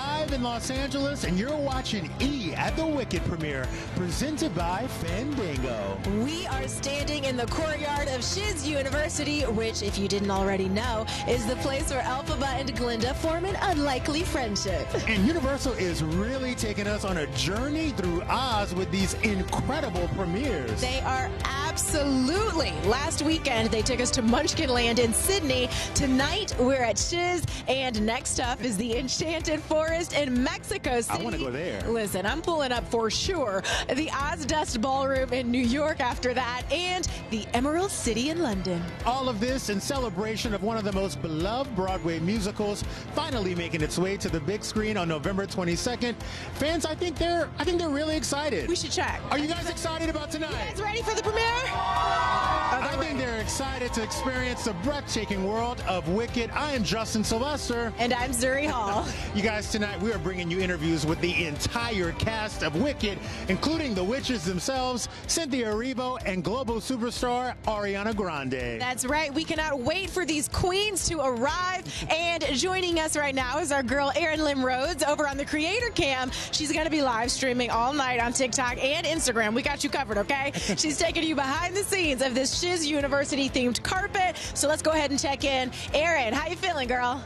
live in Los Angeles, and you're watching E at the Wicked premiere, presented by Fandango. We are standing in the courtyard of Shiz University, which, if you didn't already know, is the place where Elphaba and Glinda form an unlikely friendship. And Universal is really taking us on a journey through Oz with these incredible premieres. They are absolutely. Last weekend, they took us to Munchkinland in Sydney. Tonight, we're at Shiz, and next up is the Enchanted Forest in Mexico City. I want to go there. Listen, I'm pulling up for sure. The Ozdust Ballroom in New York after that, and the Emerald City in London. All of this in celebration of one of the most beloved Broadway musicals finally making its way to the big screen on November 22nd. Fans, I think they're really excited. We should check. Are you guys excited about tonight? You guys ready for the premiere? I think they're excited to experience the breathtaking world of Wicked. I am Justin Sylvester. And I'm Zuri Hall. You guys, tonight we are bringing you interviews with the entire cast of Wicked, including the witches themselves, Cynthia Erivo, and global superstar Ariana Grande. That's right. We cannot wait for these queens to arrive. And joining us right now is our girl Erin Lim Rhodes over on the Creator Cam. She's going to be live streaming all night on TikTok and Instagram. We got you covered, okay? She's taking you behind the scenes of this Shiz University themed carpet. So let's go ahead and check in. Erin, how you feeling, girl?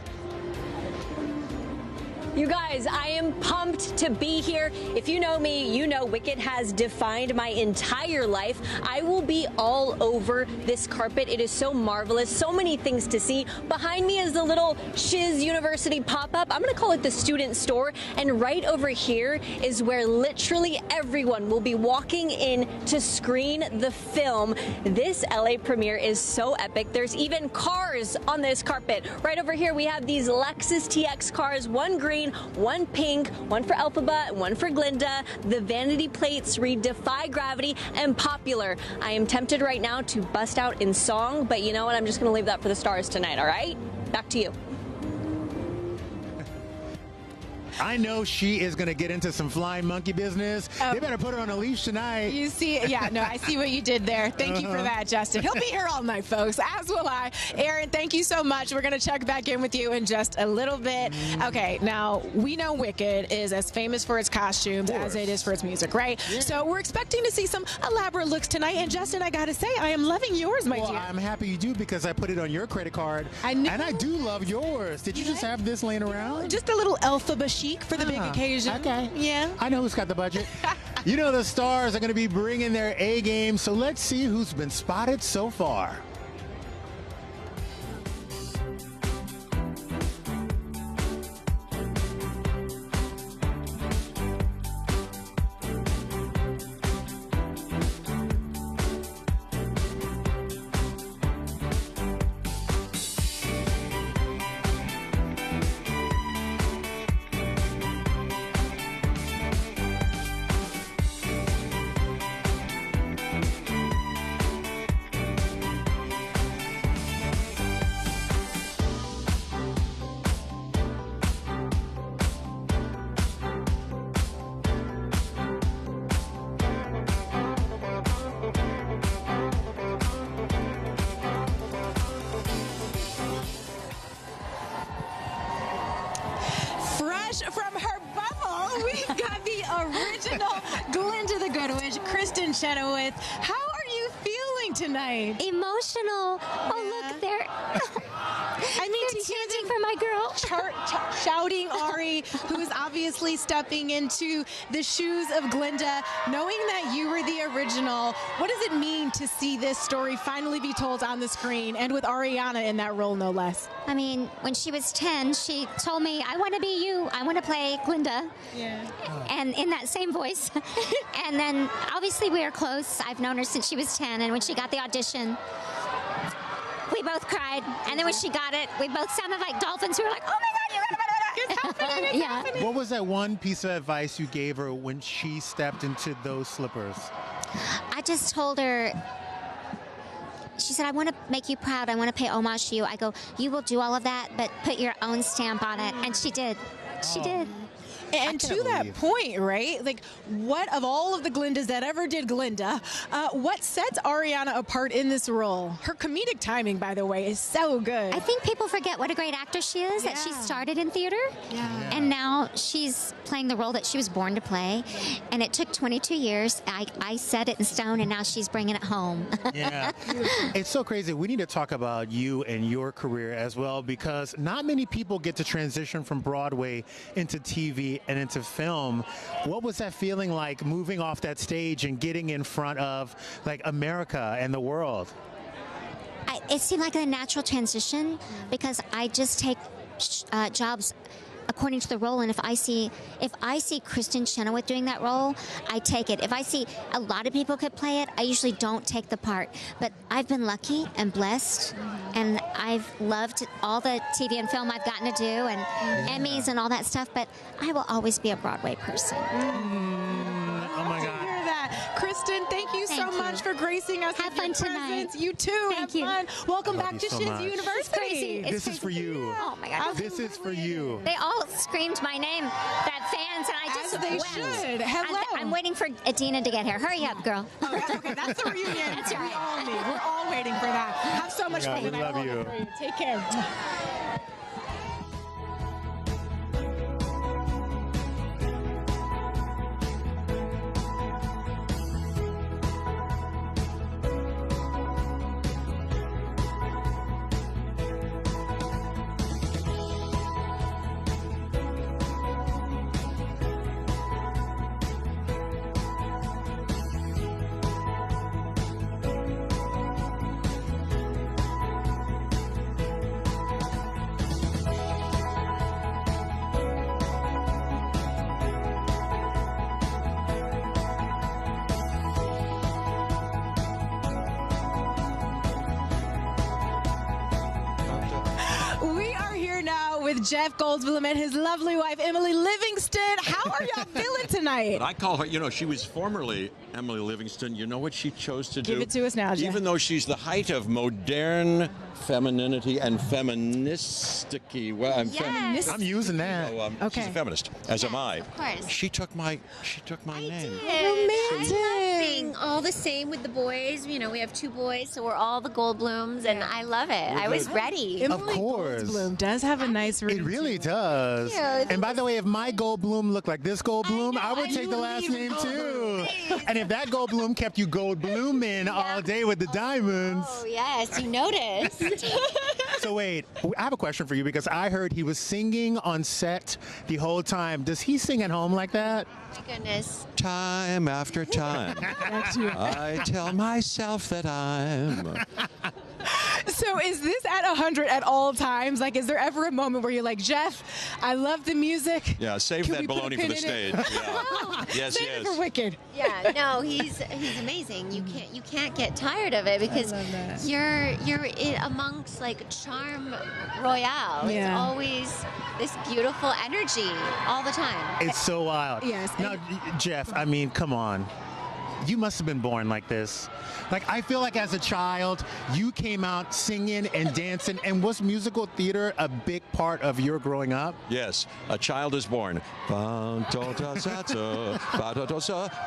You guys, I am pumped to be here. If you know me, you know Wicked has defined my entire life. I will be all over this carpet. It is so marvelous, so many things to see. Behind me is the little Shiz University pop-up. I'm gonna call it the student store. And right over here is where literally everyone will be walking in to screen the film. This LA premiere is so epic. There's even cars on this carpet. Right over here, we have these Lexus TX cars, one green, one pink, one for Elphaba, one for Glinda. The vanity plates read Defy Gravity and Popular. I am tempted right now to bust out in song, but you know what? I'm just going to leave that for the stars tonight, all right? Back to you. I know she is going to get into some flying monkey business. They better put her on a leash tonight. You see, yeah, no, I see what you did there. Thank you for that, Justin. He'll be here all night, folks, as will I. Erin, thank you so much. We're going to check back in with you in just a little bit. Okay, now, we know Wicked is as famous for its costumes as it is for its music, right? Yeah. So we're expecting to see some elaborate looks tonight. And Justin, I got to say, I am loving yours, my dear. I'm happy you do because I put it on your credit card. And I do love yours. Did you just have this laying around? Just a little Elphaba chic for the big occasion. Okay. Yeah. I know who's got the budget. You know the stars are going to be bringing their A game, so let's see who's been spotted so far. From her bubble, we've got the original Glinda the Good Witch, Kristin Chenoweth. How are you feeling tonight? Emotional. Oh, look, they're I mean, to hear chanting for my girl. shouting Ari, who is obviously stepping into the shoes of Glinda, knowing that you were the original. What does it mean to see this story finally be told on the screen, and with Ariana in that role, no less? I mean, when she was 10, she told me, I want to be you. I want to play Glinda. Yeah. And in that same voice. And then, obviously, we are close. I've known her since she was 10, and when she got the audition, we both cried. And then when she got it, we both sounded like dolphins. We were like, oh my God, It's happening, it's happening. What was that one piece of advice you gave her when she stepped into those slippers? I just told her, she said, I want to make you proud. I want to pay homage to you. I go, you will do all of that, but put your own stamp on it. And she did. She did. And to that point, right? Like, what of all of the Glindas that ever did Glinda, what sets Ariana apart in this role? Her comedic timing, by the way, is so good. I think people forget what a great actress she is, that she started in theater, and now she's playing the role that she was born to play, and it took 22 years. I set it in stone, and now she's bringing it home. Yeah. It's so crazy. We need to talk about you and your career as well, because not many people get to transition from Broadway into TV and into film. What was that feeling like, moving off that stage and getting in front of like America and the world? It seemed like a natural transition because I just take jobs according to the role, and if I see Kristin Chenoweth doing that role, I take it. If I see a lot of people could play it, I usually don't take the part. But I've been lucky and blessed, and I've loved all the TV and film I've gotten to do, and Emmys and all that stuff, but I will always be a Broadway person. Oh my God. Kristin, thank you so much for gracing us with your presence. You too. Thank you. Fun. Welcome back to Shiz University. This is for you. Oh my God. This is for you. They all screamed my name, that fans, and I just As they should. Hello. I'm waiting for Idina to get here. Hurry up, girl. Okay, that's the reunion. That's right. We all need. We're all waiting for that. Have so much fun tonight. We love you. Take care. With Jeff Goldblum and his lovely wife, Emily Livingston. How are y'all feeling tonight? I call her, you know, she was formerly Emily Livingston. You know what she chose to do? Give it to us now, Jeff. Even though she's the height of modern femininity and feministicy. Well, I'm using that. Okay. She's a feminist, as am I. Of course. She took my name. Romantic. I love being all the same with the boys. You know, we have 2 boys, so we're all the Goldblums, and I love it. I was ready. Emily course. Goldblum does have a nice routine. It really does. And by the way, if my Goldblum looked like this Goldblum, I would take the last name too. And if that Goldblum kept you Goldbluming all day with the diamonds. Oh, yes, you noticed. So wait, I have a question for you, because I heard he was singing on set the whole time. Does he sing at home like that? My goodness. Time after time, I tell myself that I'm... So is this at 100 at all times? Like, is there ever a moment where you're like, Jeff, I love the music. Yeah, save Can that we put a baloney pin for the in stage. it? Yeah. Yes, Save it yes. for Wicked. Yeah, no, he's amazing. You can't get tired of it because you're amongst like charm royale. Yeah. It's always this beautiful energy all the time. It's so wild. Yes. Now, Jeff, I mean, come on. You must have been born like this. Like, I feel like as a child, you came out singing and dancing. And was musical theater a big part of your growing up? Yes, a child is born.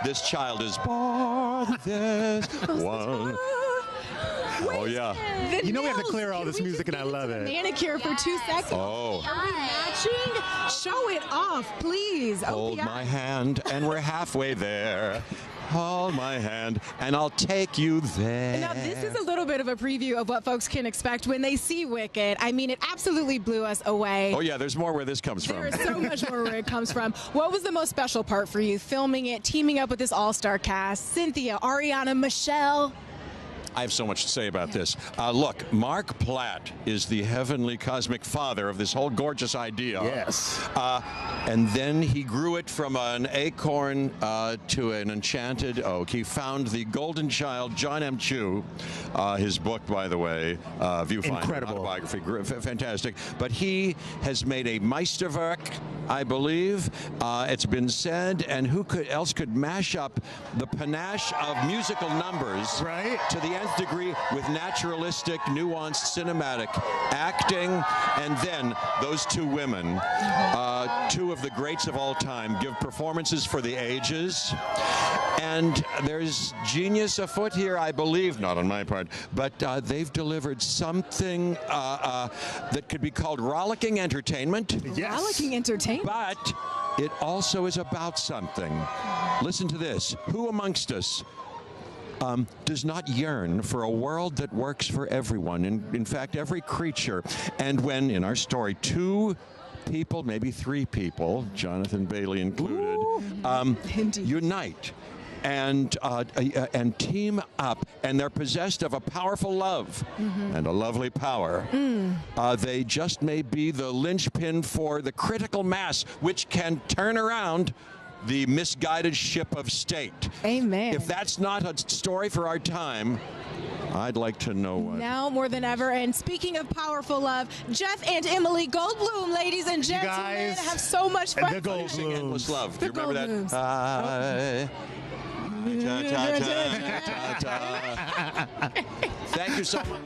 This child is born. This one. Oh, yeah. You know we have to clear all this music, and I love it. Manicure for 2 seconds. Oh. Matching? Show it off, please. Hold my hand, and we're halfway there. Hold my hand, and I'll take you there. Now, this is a little bit of a preview of what folks can expect when they see Wicked. I mean, it absolutely blew us away. Oh, yeah, there's more where this comes from. There is so much more where it comes from. What was the most special part for you, filming it, teaming up with this all-star cast? Cynthia, Ariana, Michelle. I have so much to say about this. Look, Mark Platt is the heavenly cosmic father of this whole gorgeous idea. Yes. And then he grew it from an acorn to an enchanted oak. He found the golden child, John M. Chu. His book, by the way, Viewfinder, incredible autobiography, fantastic. But he has made a Meisterwerk I believe. It's been said, and who else could mash up the panache of musical numbers to the nth degree with naturalistic, nuanced, cinematic acting, and then those two women, two of the greats of all time, give performances for the ages. And there's genius afoot here, I believe, not on my part, but they've delivered something that could be called rollicking entertainment. Yes. Rollicking entertainment. But it also is about something. Listen to this. Who amongst us does not yearn for a world that works for everyone, in fact, every creature? And when, in our story, two people, maybe three people, Jonathan Bailey included, unite and team up, and they're possessed of a powerful love and a lovely power. They just may be the linchpin for the critical mass which can turn around the misguided ship of state. Amen. If that's not a story for our time, I'd like to know what. Now more than ever. And speaking of powerful love, Jeff and Emily Goldblum, ladies and gentlemen, have so much fun. The Goldblum. Endless Love. The Do you remember that? Thank you so much.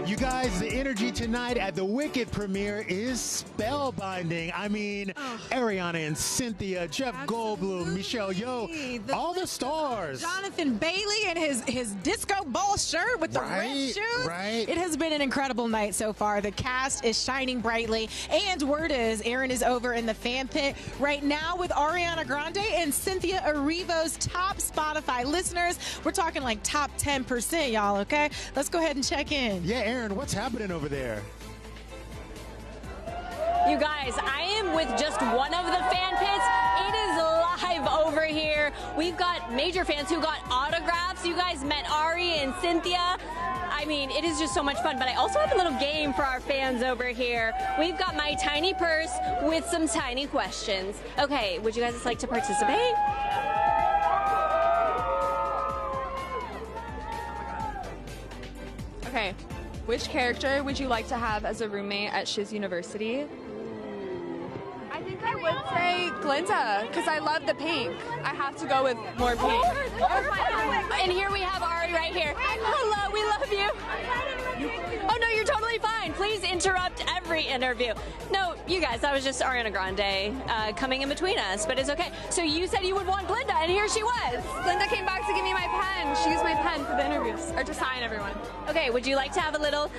You guys, the energy tonight at the Wicked premiere is spellbinding. I mean, Ariana and Cynthia, Jeff Goldblum, Michelle Yeoh, all the stars. Jonathan Bailey in his disco ball shirt with the red shoes. It has been an incredible night so far. The cast is shining brightly, and word is Aaron is over in the fan pit right now with Ariana Grande and Cynthia Erivo's top Spotify listeners. We're talking like top 10%, y'all, okay? Let's go ahead and check in. Yeah, Aaron, what's happening over there? You guys, I am with just one of the fan pits. It is live over here. We've got major fans who got autographs. You guys met Ari and Cynthia. I mean, it is just so much fun, but I also have a little game for our fans over here. We've got my tiny purse with some tiny questions. Okay, would you guys like to participate? Okay, which character would you like to have as a roommate at Shiz University? I think I would say Glinda, because I love the pink. I have to go with more pink. And here we have Ari right here. Hello, we love you. Oh no, you're totally fine. Please interrupt every interview. No, you guys, that was just Ariana Grande coming in between us, but it's okay. So you said you would want Glinda, and here she was. Glinda came back to give me my pen. She used my pen for the interviews, or to sign everyone. Okay, would you like to have a little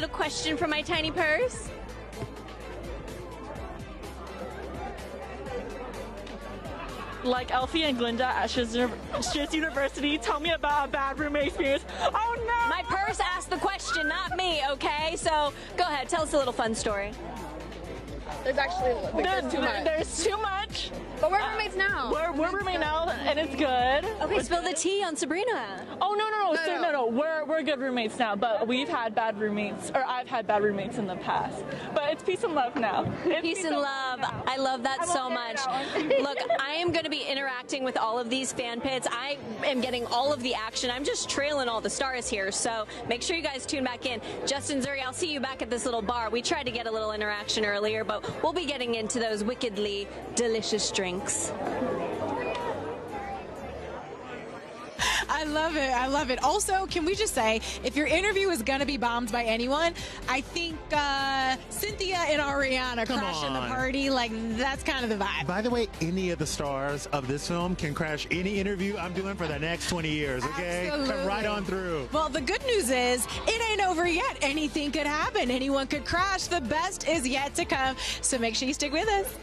question from my tiny purse? Like Elfie and Glinda at Shiz University, tell me about a bad roommate experience. Oh no! My purse asked the question, not me, okay? So go ahead, tell us a little fun story. There's actually there's too much. There's too much. But we're roommates now. We're roommates now, and it's good. Okay, spill the tea on Sabrina. Oh no. We're good roommates now, but we've had bad roommates, or I've had bad roommates in the past. But it's peace and love now. Peace and love. I love that so much. Look, I am going to be interacting with all of these fan pits. I am getting all of the action. I'm just trailing all the stars here, so make sure you guys tune back in. Justin Zuri, I'll see you back at this little bar. We tried to get a little interaction earlier, but we'll be getting into those wickedly delicious drinks. I love it. I love it. Also, can we just say, if your interview is going to be bombed by anyone, I think Cynthia and Ariana crashing the party, like, that's kind of the vibe. By the way, any of the stars of this film can crash any interview I'm doing for the next 20 years, okay? Absolutely. Come right on through. Well, the good news is it ain't over yet. Anything could happen. Anyone could crash. The best is yet to come. So make sure you stick with us.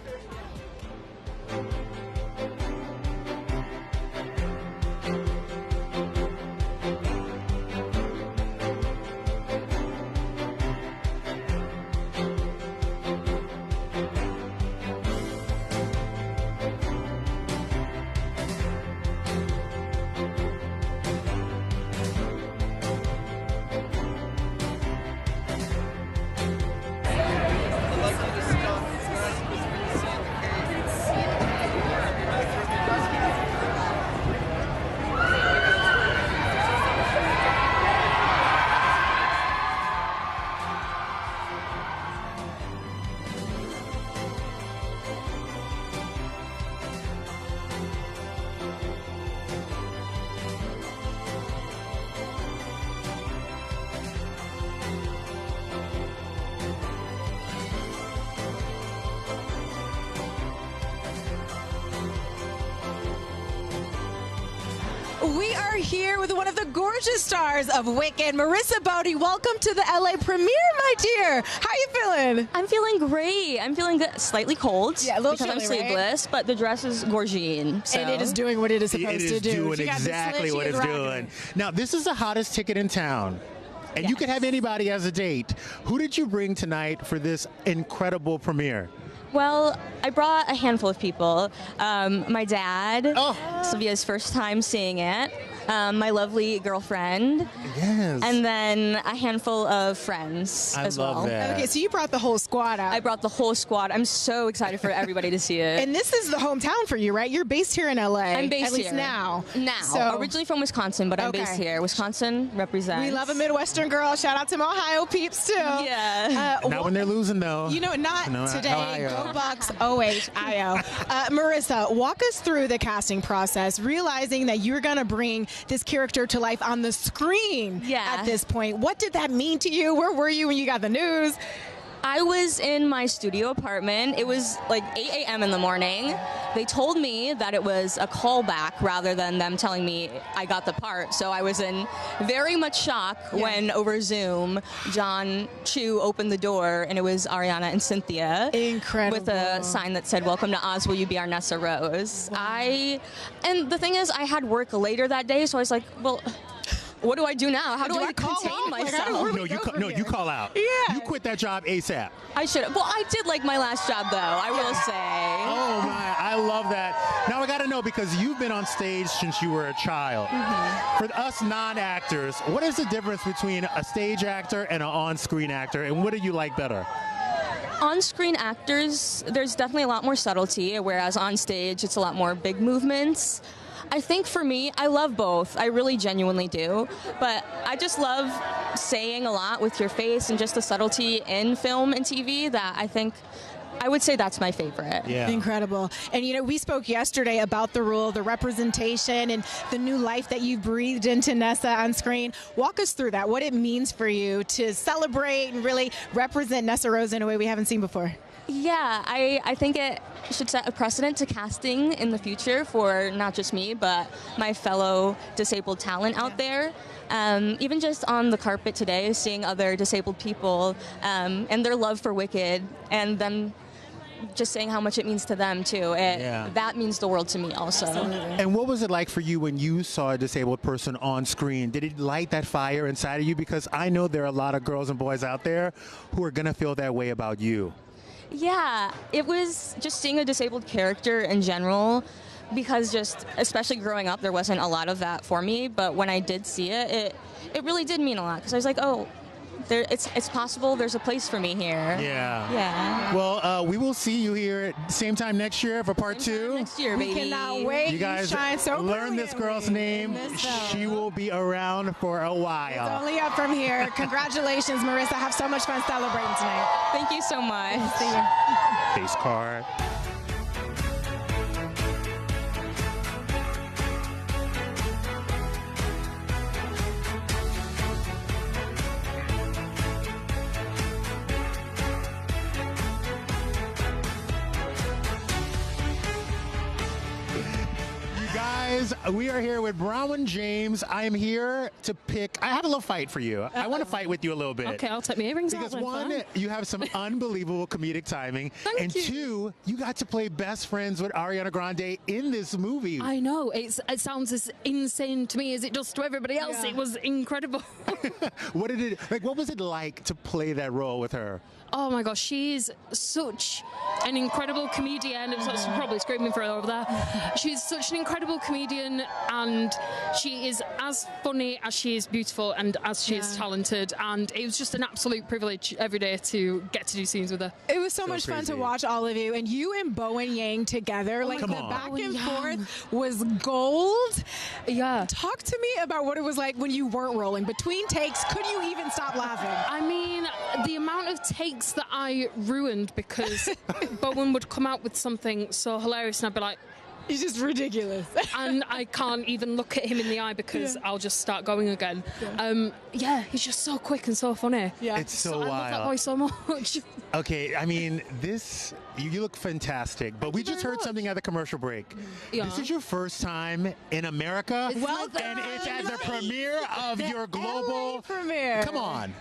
We are here with one of the gorgeous stars of Wicked, Marissa Bode. Welcome to the LA premiere, my dear. How you feeling? I'm feeling great. I'm feeling good. Slightly cold. Yeah, a little because I'm chilly, sleeveless, but the dress is gorgeous. So. And it is doing what it is supposed to do. It is doing exactly what it's doing. Now, this is the hottest ticket in town. And you could have anybody as a date. Who did you bring tonight for this incredible premiere? Well, I brought a handful of people. My dad, Sylvia's first time seeing it, my lovely girlfriend, and then a handful of friends as well. I love that. Okay, so you brought the whole squad out. I brought the whole squad. I'm so excited for everybody to see it. And this is the hometown for you, right? You're based here in LA. I'm based at least here. now. So, originally from Wisconsin, but I'm based here. Wisconsin represents. We love a Midwestern girl. Shout out to my Ohio peeps, too. Yeah. Not when they're losing, though. You know, not today. Ohio. Go Bucks, OHIO. Marissa, walk us through the casting process, realizing that you're going to bring this character to life on the screen at this point. What did that mean to you? Where were you when you got the news? I was in my studio apartment. It was like 8 a.m. in the morning. They told me that it was a callback rather than them telling me I got the part. So I was in very much shock when over Zoom, John Chu opened the door and it was Ariana and Cynthia. Incredible. With a sign that said, "Welcome to Oz, will you be our Nessa Rose?" Wow. And the thing is, I had work later that day, so I was like, well, what do I do now? How do I contain myself? You call out. Yeah. You quit that job ASAP. I should have. Well, I did like my last job, though, I will say. Oh, my. I love that. Now, I got to know, because you've been on stage since you were a child. For us non-actors, what is the difference between a stage actor and an on-screen actor, and what do you like better? On-screen actors, there's definitely a lot more subtlety, whereas on stage, it's a lot more big movements. I think for me, I love both. I really genuinely do. But I just love saying a lot with your face and just the subtlety in film and TV that I would say that's my favorite. Yeah. Incredible. And, you know, we spoke yesterday about the role, the representation, and the new life that you've breathed into Nessa on screen. Walk us through that, what it means for you to celebrate and really represent Nessa Rose in a way we haven't seen before. Yeah, I think it should set a precedent to casting in the future for not just me, but my fellow disabled talent out there. Even just on the carpet today, seeing other disabled people and their love for Wicked, and them just saying how much it means to them, too. That means the world to me also. Absolutely. And what was it like for you when you saw a disabled person on screen? Did it light that fire inside of you? Because I know there are a lot of girls and boys out there who are going to feel that way about you. Yeah, it was just seeing a disabled character in general, because just, especially growing up, there wasn't a lot of that for me, but when I did see it, it really did mean a lot, because I was like, oh, it's possible, there's a place for me here. Yeah. Well, we will see you here same time next year for part 2. Next year, baby. We cannot wait. You guys shine so learn this girl's name. She will be around for a while. It's only up from here. Congratulations, Marissa. Have so much fun celebrating tonight. Thank you so much. See you. Face card. guys, we are here with Bronwyn James. I am here to pick. I have a little fight for you. I want to fight with you a little bit. Okay, I'll take my earrings because out. Because one, you have some unbelievable comedic timing. Thank you. Two, you got to play best friends with Ariana Grande in this movie. I know. It sounds as insane to me as it does to everybody else. Yeah. It was incredible. What did it like? What was it like to play that role with her? Oh my gosh, she's such an incredible comedian. It's probably screaming for her over there. She's such an incredible comedian, and she is as funny as she is beautiful and as she is talented. And it was just an absolute privilege every day to get to do scenes with her. It was so much fun to watch all of you, and you and Bo and Yang together. Like the back and forth was gold. Yeah. Talk to me about what it was like when you weren't rolling. Between takes, could you even stop laughing? I mean, the amount of takes that I ruined because Bowen would come out with something so hilarious and I'd be like, it's just ridiculous. And I can't even look at him in the eye because I'll just start going again. He's just so quick and so funny. Yeah. It's so wild. I love that boy so much. Okay, I mean, you look fantastic, but we just heard something at the commercial break. Yeah. This is your first time in America, Welcome. and it's at the premiere of your global premiere. Come on.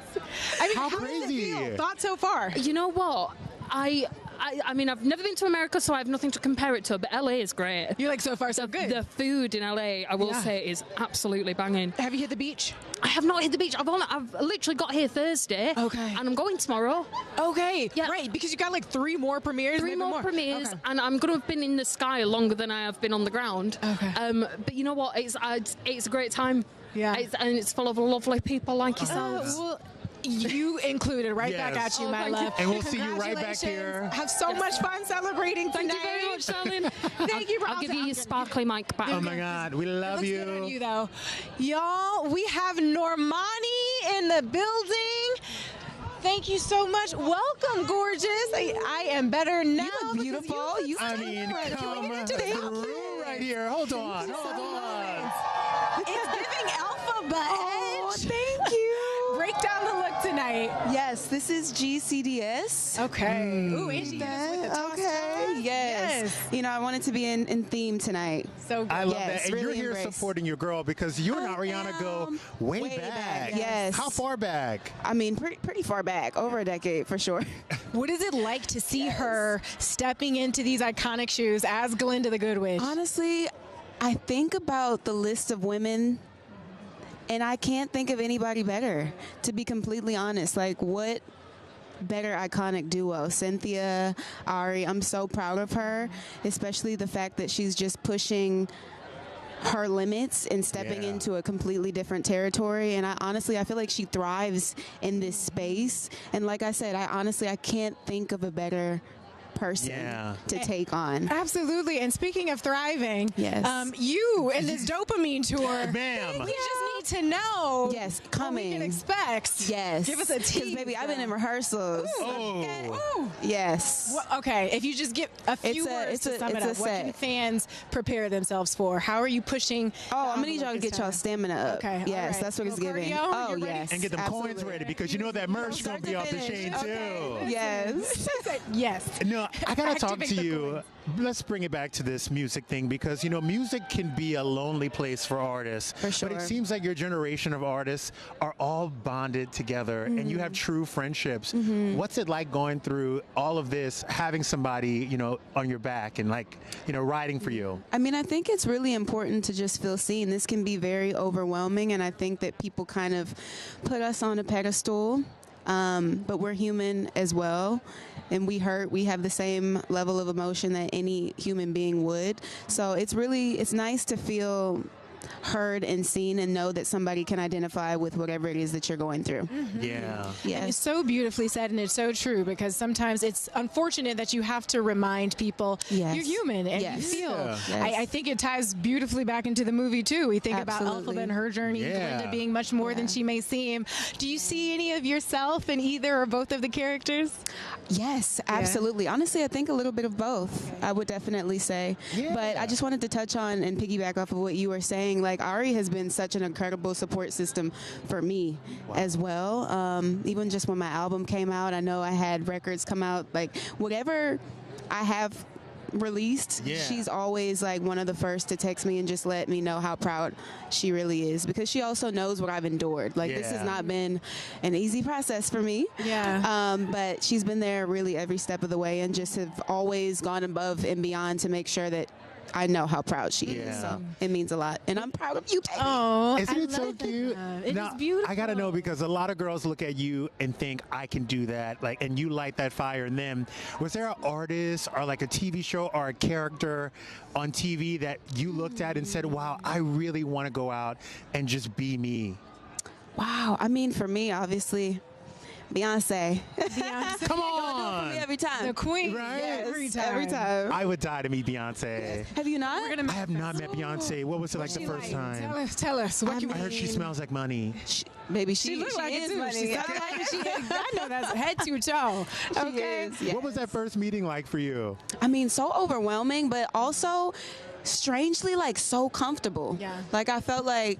I mean, how Does crazy. it feel? Thought so far. You know what? I mean, I've never been to America, so I have nothing to compare it to, but LA is great. You're like, so far, so good. The food in LA, I will say, is absolutely banging. Have you hit the beach? I have not hit the beach. I've literally got here Thursday. Okay. And I'm going tomorrow. Okay. Yeah. Right, because you got like 3 more premieres. 3 more premieres, okay. and I'm going to have been in the sky longer than I have been on the ground. Okay. But you know what? It's a great time. Yeah. And it's full of lovely people like yourselves. Well, you included right back at you, my love. And we'll see you right back here. Have so much fun celebrating tonight. Thank you very much, darling. Thank you, I'll give you your sparkly mic back. Oh my God, we love you. Looks good on you, though. Y'all, we have Normani in the building. Thank you so much. Welcome, gorgeous. I am better now. You look beautiful. I mean, come through right here. Hold on. It's giving alphabet edge. Oh, thank you. Break down the look tonight. Yes, this is GCDS. Okay. Ooh, Angie, okay. Yes. You know, I wanted to be in theme tonight. So good. I love that. And really you're here supporting your girl because you and Ariana go way back. Yes. How far back? I mean, pretty far back, over a decade for sure. What is it like to see her stepping into these iconic shoes as Glinda the Good Witch? Honestly, I think about the list of women and I can't think of anybody better, to be completely honest. Like, what better iconic duo? Cynthia, Ari, I'm so proud of her, especially the fact that she's just pushing her limits and stepping into a completely different territory. And I feel like she thrives in this space. And like I said, I can't think of a better person to take on. Absolutely. And speaking of thriving, you and this dopamine tour, ma'am, we just need to know coming. What we can expect. Yes. Give us a tease. Because, baby, I've been in rehearsals. Ooh. Yes. Well, okay, if you just give a few words to sum it up, what can fans prepare themselves for? How are you pushing? Oh, I'm going to need y'all to get y'all stamina up. Okay. Yes, that's what it's giving. Oh, yes. And get them coins ready because you know that merch is going to be off the chain, too. Yes. Yes. No, I got to talk to you. Let's bring it back to this music thing because, you know, music can be a lonely place for artists. For sure. But it seems like your generation of artists are all bonded together and you have true friendships. What's it like going through all of this, having somebody, you know, on your back and, like, you know, riding for you? I mean, I think it's really important to just feel seen. This can be very overwhelming, and I think that people kind of put us on a pedestal, but we're human as well. And we hurt. We have the same level of emotion that any human being would. So it's nice to feel heard and seen and know that somebody can identify with whatever it is that you're going through. Yeah. And it's so beautifully said, and it's so true, because sometimes it's unfortunate that you have to remind people you're human and you feel. I think it ties beautifully back into the movie too. We think about Elphaba and her journey, Glinda being much more than she may seem. Do you see any of yourself in either or both of the characters? Yes, absolutely. Honestly, I think a little bit of both, I would definitely say. But I just wanted to touch on and piggyback off of what you were saying. Like, Ari has been such an incredible support system for me as well. Even just when my album came out, I know I had records come out, like whatever I have released, she's always like one of the first to text me and just let me know how proud she really is, because she also knows what I've endured. Like this has not been an easy process for me. But she's been there really every step of the way and just have always gone above and beyond to make sure that I know how proud she is. So it means a lot. And I'm proud of you, baby. Oh, isn't it so cute? It is beautiful. I gotta know, because a lot of girls look at you and think I can do that, like, and you light that fire in them. Was there an artist or like a TV show or a character on TV that you looked at and said, wow, I really want to go out and just be me? Wow. I mean, for me, obviously, Beyonce. Come on. For me every time. The queen. Right? Yes, Every time. I would die to meet Beyonce. Have you not? I have not met Beyonce. What was it like the first time? Tell us. What I heard she smells like money. Maybe She looks like it is too. money. She sounds like she is. I know that's head to toe. Okay. What was that first meeting like for you? I mean, so overwhelming, but also strangely like so comfortable. Like I felt like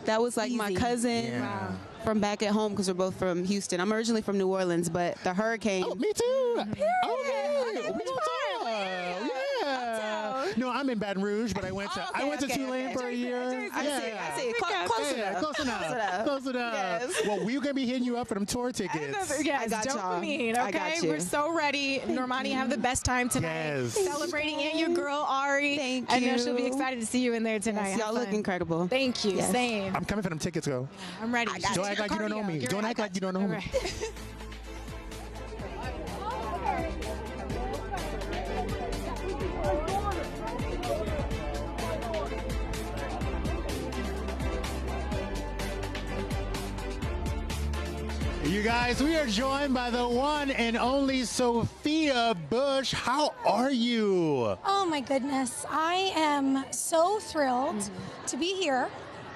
that was like my cousin from back at home, because we're both from Houston. I'm originally from New Orleans, but the hurricane. Oh, me too. Okay. No, I'm in BatonRouge, but I went to Tulane for a year. I see. Close enough. Close enough. Yes. Well, we're gonna be hitting you up for them tour tickets. Yes, I got dopamine. y'all. Okay, I got you. we're so ready. Normani, have the best time tonight. Yes. Celebrating and your girl Ari. Thank I know you. she'll be excited to see you in there tonight. Yes, y'all Have look fun. incredible. Thank you. Yes. Same. I'm coming for them tickets, though. I'm ready. Don't act like you don't know me. Don't act like you don't know me. You guys, we are joined by the one and only Sophia Bush. How are you? Oh my goodness. I am so thrilled to be here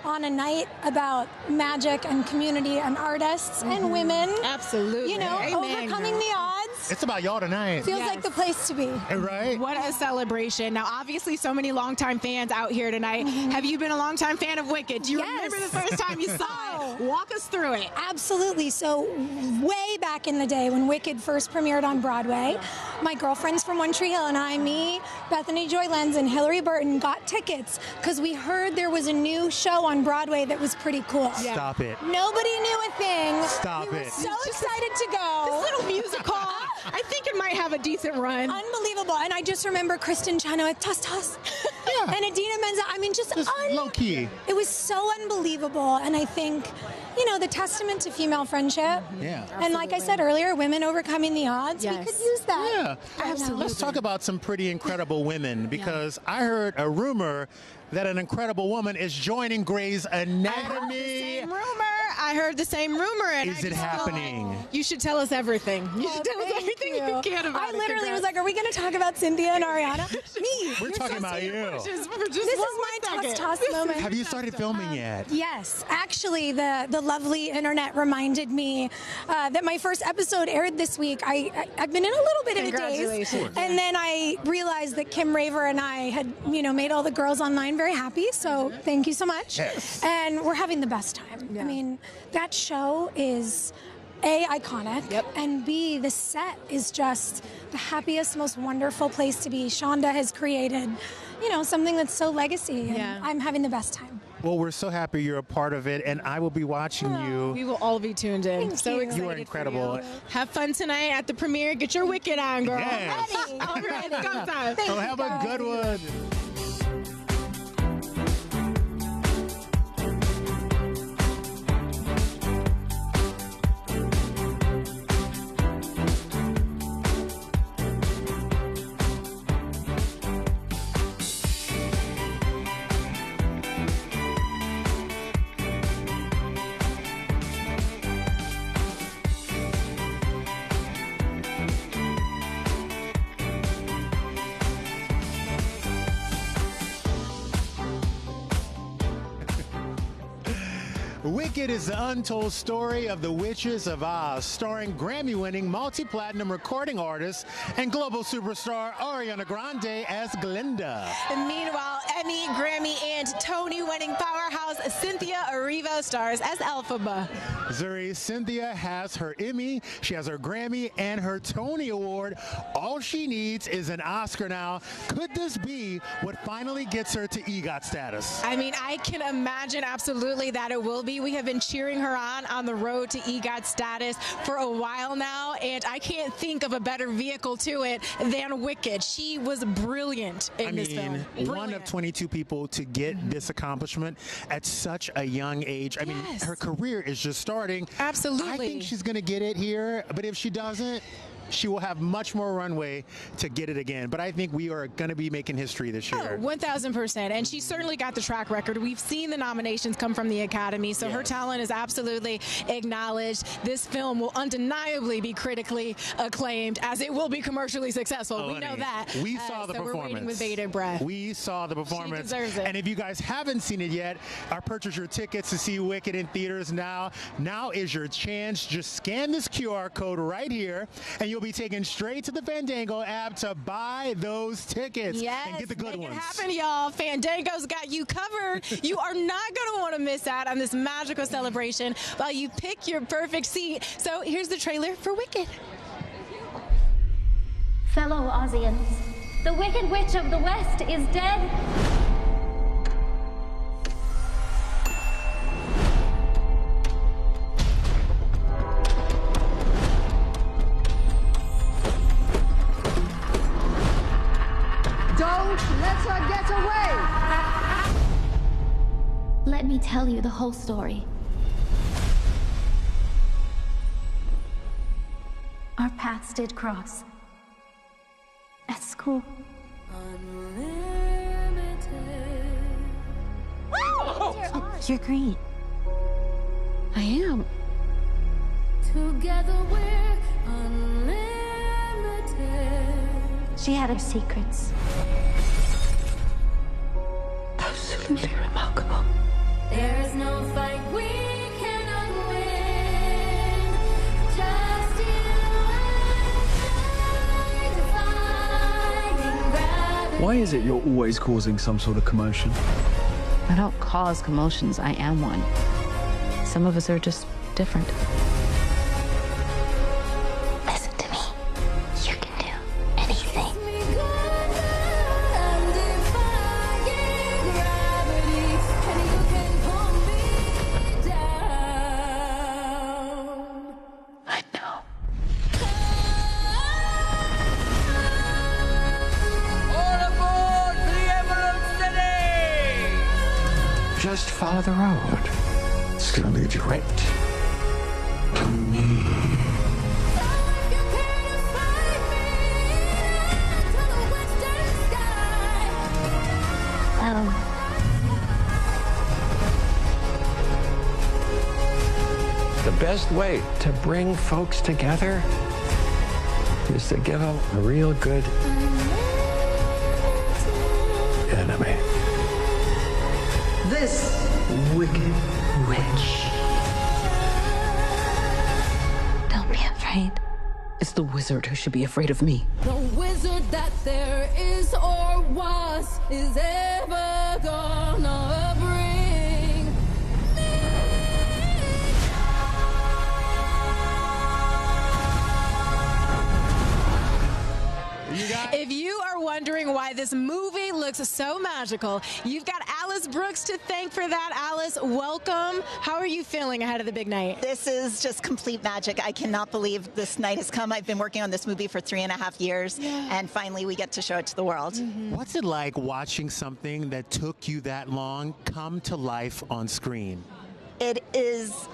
on a night about magic and community and artists and women. Absolutely. You know, Amen, overcoming girl. the odds. It's about y'all tonight. Feels like the place to be. Right? What a celebration. Now, obviously, so many longtime fans out here tonight. Have you been a longtime fan of Wicked? Do you remember the first time you saw it? Walk us through it. Absolutely. So way back in the day when Wicked first premiered on Broadway, my girlfriends from One Tree Hill and I, me, Bethany Joy Lenz, and Hillary Burton got tickets because we heard there was a new show on Broadway that was pretty cool. Stop it. Nobody knew a thing. Stop we it. were so excited to go. This little musical, I think it might have a decent run. Unbelievable. And I just remember Kristin Chenoweth, Toss. Yeah. And Idina Menzel. I mean, just low key. It was so unbelievable. And I think, you know, the testament to female friendship. Yeah. And like I said earlier, women overcoming the odds. We could use that. Yeah. Absolutely. Let's talk about some pretty incredible women, because I heard a rumor that an incredible woman is joining Grey's Anatomy. I heard the same rumor. And Is it happening? You should tell us everything. You should tell us everything you can about I it. literally was like, are we going to talk about Cynthia and Ariana? Me. We're talking about you. This is my toss moment. Have you started filming yet? Yes. Actually, the lovely internet reminded me that my first episode aired this week. I've been in a little bit of a daze. Congratulations. And then I realized that Kim Raver and I had, made all the girls online very happy. So thank you so much. Yes. And we're having the best time. I mean, that show is A, iconic, and B, the set is just the happiest, most wonderful place to be. Shonda has created, something that's so legacy. And I'm having the best time. Well, we're so happy you're a part of it, and I will be watching you. We will all be tuned in. Thank so you. excited. You are incredible. For you. Have fun tonight at the premiere. Get your Wicked on, girl. Yes. Ready. All right, go time. So have a good one. Wicked is the untold story of the Witches of Oz, starring Grammy-winning multi-platinum recording artist and global superstar Ariana Grande as Glinda. And meanwhile, Emmy, Grammy, and Tony-winning powerhouse Cynthia Erivo stars as Elphaba. Zuri, Cynthia has her Emmy, she has her Grammy, and her Tony Award. All she needs is an Oscar now. Could this be what finally gets her to EGOT status? I mean, I can imagine absolutely that it will be. We have been cheering her on the road to EGOT status for a while now, and I can't think of a better vehicle to it than Wicked. She was brilliant in this film. One of 22 people to get this accomplishment at such a young age. I mean, her career is just starting. Absolutely. I think she's going to get it here, but if she doesn't, she will have much more runway to get it again. But I think we are going to be making history this year. 1,000%. And she certainly got the track record. We've seen the nominations come from the Academy, so her talent is absolutely acknowledged. This film will undeniably be critically acclaimed, as it will be commercially successful. We know that. We saw the performance. We're waiting with bated breath. We saw the performance. She deserves it. And if you guys haven't seen it yet, or purchase your tickets to see Wicked in theaters now. Now is your chance. Just scan this QR code right here, and you'll be taken straight to the Fandango app to buy those tickets and get the good ones. Make it happen, y'all. Fandango's got you covered. You are not going to want to miss out on this magical celebration while you pick your perfect seat. So here's the trailer for Wicked. Fellow Ozians, the Wicked Witch of the West is dead. Don't let her get away! Let me tell you the whole story. Our paths did cross. At school. You're green. I am. Together we're unlimited. She had her secrets. Absolutely remarkable. There is no fight we cannot win. Just you and I, defying gravity. Why is it you're always causing some sort of commotion? I don't cause commotions, I am one. Some of us are just different. Listen to me. You can do anything. I know. All aboard the Emerald City! Just follow the road. It's gonna lead you right to me. The best way to bring folks together is to give them a real good enemy. This Wicked Witch. Don't be afraid. It's the wizard who should be afraid of me. The wizard that there is or was is ever gonna bring me. If you are wondering why this movie looks so magical, you've got Alice Brooks to thank for that. Alice, welcome. How are you feeling ahead of the big night? This is just complete magic. I cannot believe this night has come. I've been working on this movie for 3.5 years, and finally we get to show it to the world. What's it like watching something that took you that long come to life on screen? It is...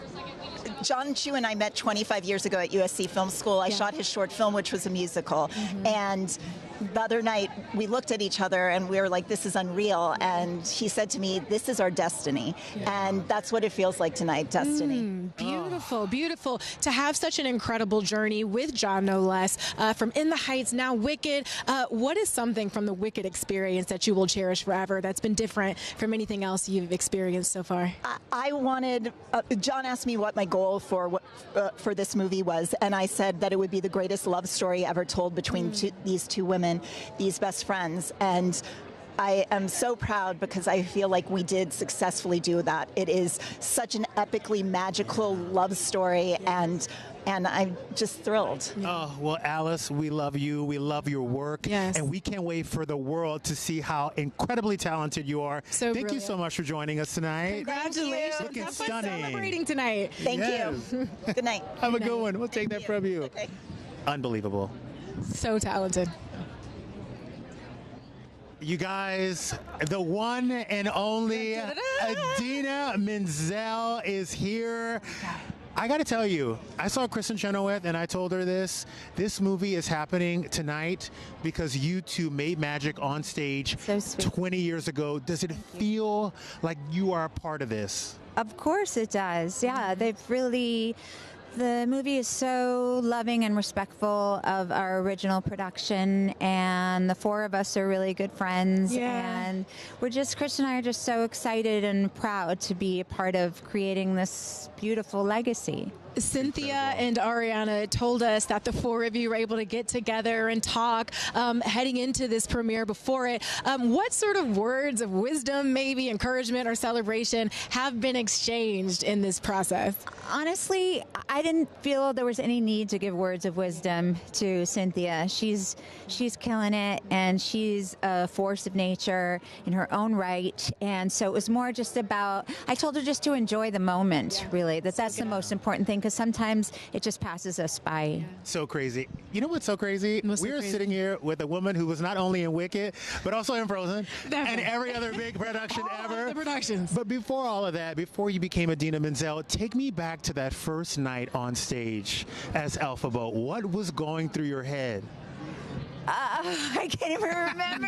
John Chu and I met 25 years ago at USC Film School. I shot his short film, which was a musical. And the other night, we looked at each other and we were like, this is unreal. And he said to me, this is our destiny. And that's what it feels like tonight, destiny. Beautiful. Beautiful, beautiful. To have such an incredible journey with John, no less, from In the Heights, now Wicked. What is something from the Wicked experience that you will cherish forever that's been different from anything else you've experienced so far? I wanted, John asked me what my goal for this movie was, and I said that it would be the greatest love story ever told between these two women, these best friends. And I am so proud because I feel like we did successfully do that. It is such an epically magical love story, and I'm just thrilled. Oh, well, Alice, we love you. We love your work. Yes. And we can't wait for the world to see how incredibly talented you are. So Thank you brilliant. so much for joining us tonight. Congratulations. Looking Have fun stunning. celebrating tonight. Thank Yes. you. Good night. Have a good one. We'll take that from you. Okay. Unbelievable. So talented. You guys, the one and only Idina Menzel is here. I got to tell you, I saw Kristin Chenoweth and I told her this. This movie is happening tonight because you two made magic on stage 20 years ago. Does it feel like you are a part of this? Of course it does. Yeah, they've really... The movie is so loving and respectful of our original production, and the four of us are really good friends. Yeah. And Chris and I are just so excited and proud to be a part of creating this beautiful legacy. Cynthia and Ariana told us that the four of you were able to get together and talk heading into this premiere before it. What sort of words of wisdom, maybe encouragement or celebration, have been exchanged in this process? Honestly, I didn't feel there was any need to give words of wisdom to Cynthia. She's killing it, and she's a force of nature in her own right. And so it was more just about, I told her just to enjoy the moment, really, that's the most important thing, because sometimes it just passes us by. So crazy. You know what's so crazy? We're sitting here with a woman who was not only in Wicked, but also in Frozen, and every other big production ever. The productions. But before all of that, before you became Idina Menzel, take me back to that first night on stage as Elphaba. What was going through your head? I can't even remember.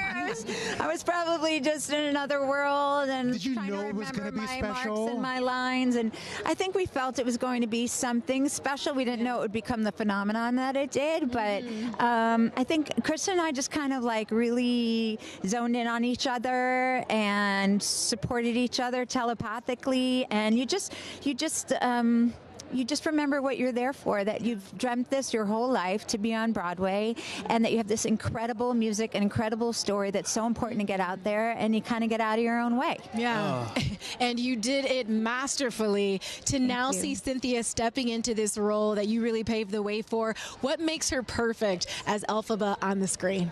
I was probably just in another world, and did you trying know to it was going to be my special? marks and my lines, and I think we felt it was going to be something special. We didn't know it would become the phenomenon that it did, but I think Chris and I just kind of like really zoned in on each other and supported each other telepathically, and you just remember what you're there for, that you've dreamt this your whole life to be on Broadway, and that you have this incredible music and incredible story that's so important to get out there, and you kind of get out of your own way. Yeah. And you did it masterfully. To now you. see Cynthia stepping into this role that you really paved the way for, what makes her perfect as Elphaba on the screen?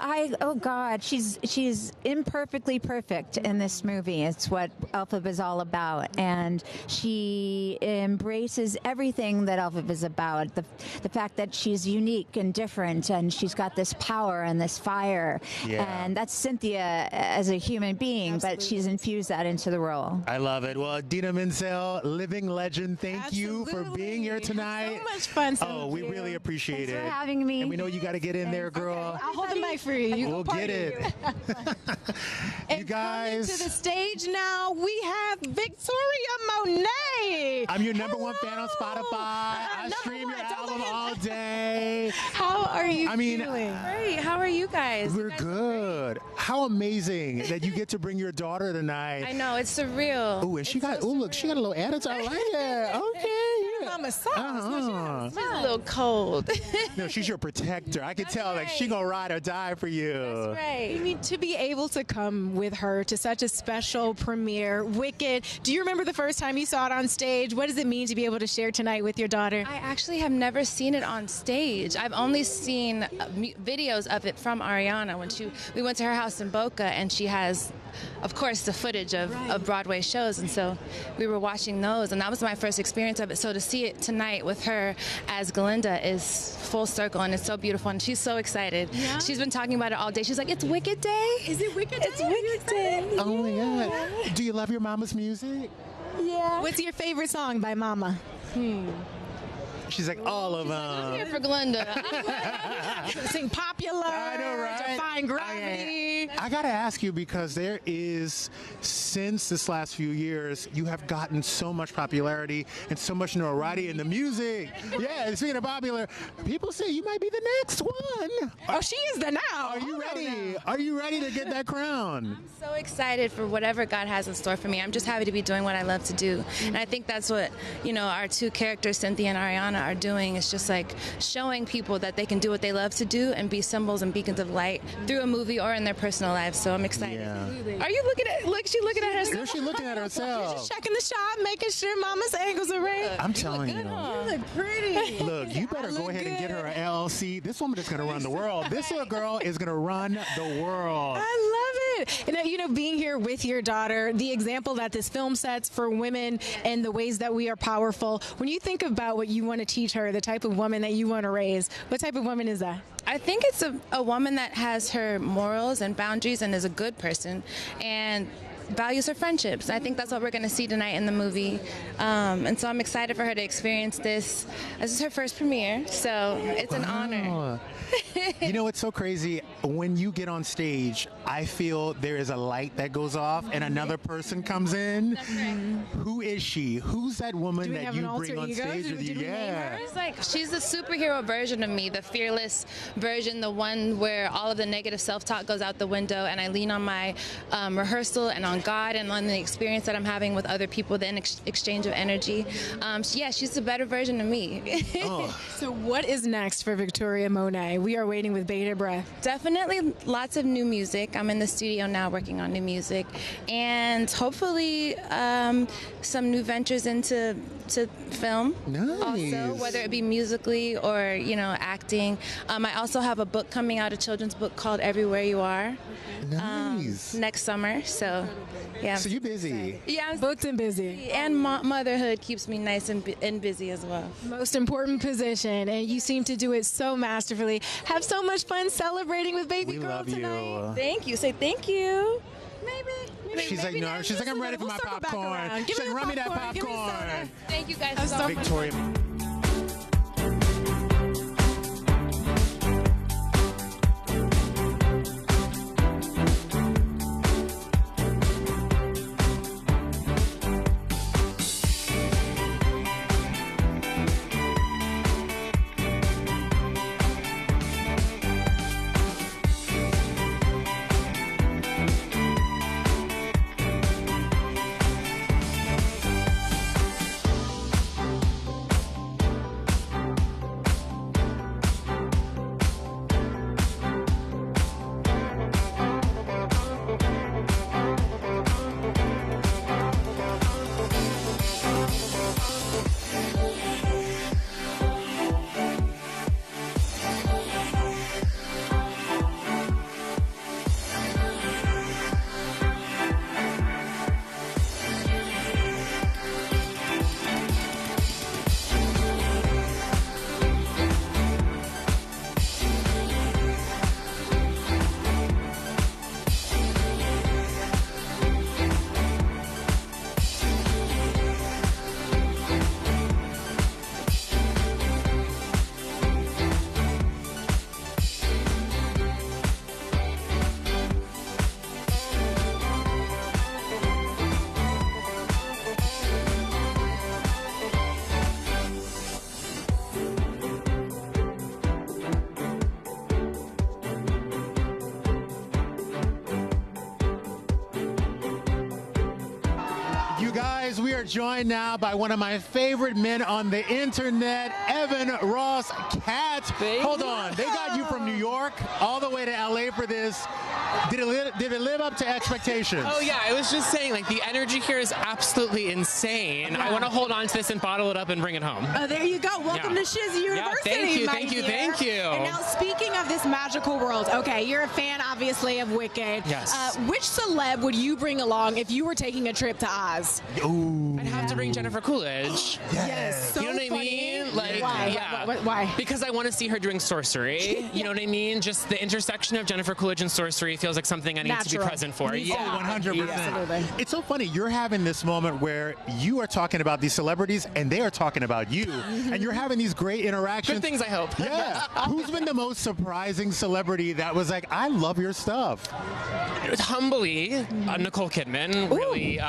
Oh God, she's imperfectly perfect in this movie. It's what Elphaba is all about, and she embraces everything that Elphaba is about. The fact that she's unique and different, and she's got this power and this fire, and that's Cynthia as a human being. Absolutely. But she's infused that into the role. I love it. Well, Idina Menzel, living legend, thank you for being here tonight. So much fun. Oh, we really appreciate Thanks it. for having me. And we know you got to get in there, girl. Okay, I'll hold the mic for you. We'll get it. You guys. Coming to the stage now, we have Victoria Monet. I'm your #1 fan on Spotify. I stream your album all day. How are you feeling? Great. How are you guys? We're good. How amazing that you get to bring your daughter tonight. I know, it's surreal. Oh, and she got, look, she got a little attitude. I like it. Okay. Mama sauce. She's a little cold. No, she's your protector. I can tell, like, she gonna ride or die for you. That's right. I mean, to be able to come with her to such a special premiere, Wicked. Do you remember the first time you saw it on stage? What does it mean to be able to share tonight with your daughter? I actually have never seen it on stage. I've only seen videos of it from Ariana when we went to her house in Boca, and she has, of course, the footage of Broadway shows, and so we were watching those, and that was my first experience of it. So to see it tonight with her as Glinda is full circle, and it's so beautiful, and she's so excited. Yeah? She's been talking about it all day. She's like, it's Wicked Day? Is it Wicked Day? It's Wicked Day. Oh my God. Do you love your mama's music? Yeah. What's your favorite song by Mama? She's like, all of them. I'm here for Glinda. Sing Popular. I know, right? Defying Gravity. pretty. I gotta ask you, because there is, since this last few years, you have gotten so much popularity and so much notoriety in the music. Yeah, speaking of popular, people say you might be the next one. Oh, she is the now. Are you ready? Are you ready to get that crown? I'm so excited for whatever God has in store for me. I'm just happy to be doing what I love to do. And I think that's what, you know, our two characters, Cynthia and Ariana, are doing. It's just like showing people that they can do what they love to do and be symbols and beacons of light through a movie or in their personal lives. So I'm excited. Yeah. Are you looking at, she's looking at herself? She's looking at herself. Just checking the shot, making sure mama's angles are right. I'm telling you. You look pretty. Look, you better go ahead and get her an LLC. This woman is going to run the world. This little girl is going to run the world. I love it. And, you know, being here with your daughter, the example that this film sets for women and the ways that we are powerful. When you think about what you want to teach her, the type of woman that you want to raise, what type of woman is that? I think it's a woman that has her morals and boundaries and is a good person and values her friendships. I think that's what we're going to see tonight in the movie. And so I'm excited for her to experience this. This is her first premiere, so it's an honor. You know, it's so crazy. When you get on stage, I feel there is a light that goes off and another person comes in. Who is she? Who's that woman that you bring on stage with you? Yeah. She's the superhero version of me, the fearless version, the one where all of the negative self-talk goes out the window and I lean on my rehearsal and on God and on the experience that I'm having with other people, the exchange of energy. Yeah, she's a better version of me. So what is next for Victoria Monet? We are waiting with bated breath. Definitely lots of new music. I'm in the studio now working on new music and hopefully some new ventures into film. Nice. Also, whether it be musically or, you know, acting. I also have a book coming out, a children's book called Everywhere You Are. Nice. Next summer. So, yeah. So you're busy. Yeah, I'm booked and busy. And motherhood keeps me nice and busy as well. Most important position, and you seem to do it so masterfully. Have so much fun celebrating with baby girl tonight. Thank you. Say thank you. Maybe. She's like, no. She's like, I'm ready for my popcorn. She's like, run me that popcorn. Thank you guys so much. Victoria. We are joined now by one of my favorite men on the internet, Ross Katz. Hold on, they got you from New York all the way to LA for this. Did it live up to expectations? Oh yeah, I was just saying, like, the energy here is absolutely insane. I want to hold on to this and bottle it up and bring it home. Oh, there you go. Welcome to Shiz University, thank you. And now, speaking of this magical world, okay, you're a fan, obviously, of Wicked. Yes. Which celeb would you bring along if you were taking a trip to Oz? Ooh. I'd have to bring Jennifer Coolidge. Yes. So you know what I mean? Like, why? yeah. Why? Because I want to see her doing sorcery. You know what I mean? Just the intersection of Jennifer Coolidge and sorcery feels like something I need to be present for. Yeah, 100%. Absolutely. It's so funny. You're having this moment where you are talking about these celebrities and they are talking about you, and you're having these great interactions. Good things, I hope. Yeah. Who's been the most surprising celebrity that was like, I love your stuff? Humbly, Nicole Kidman really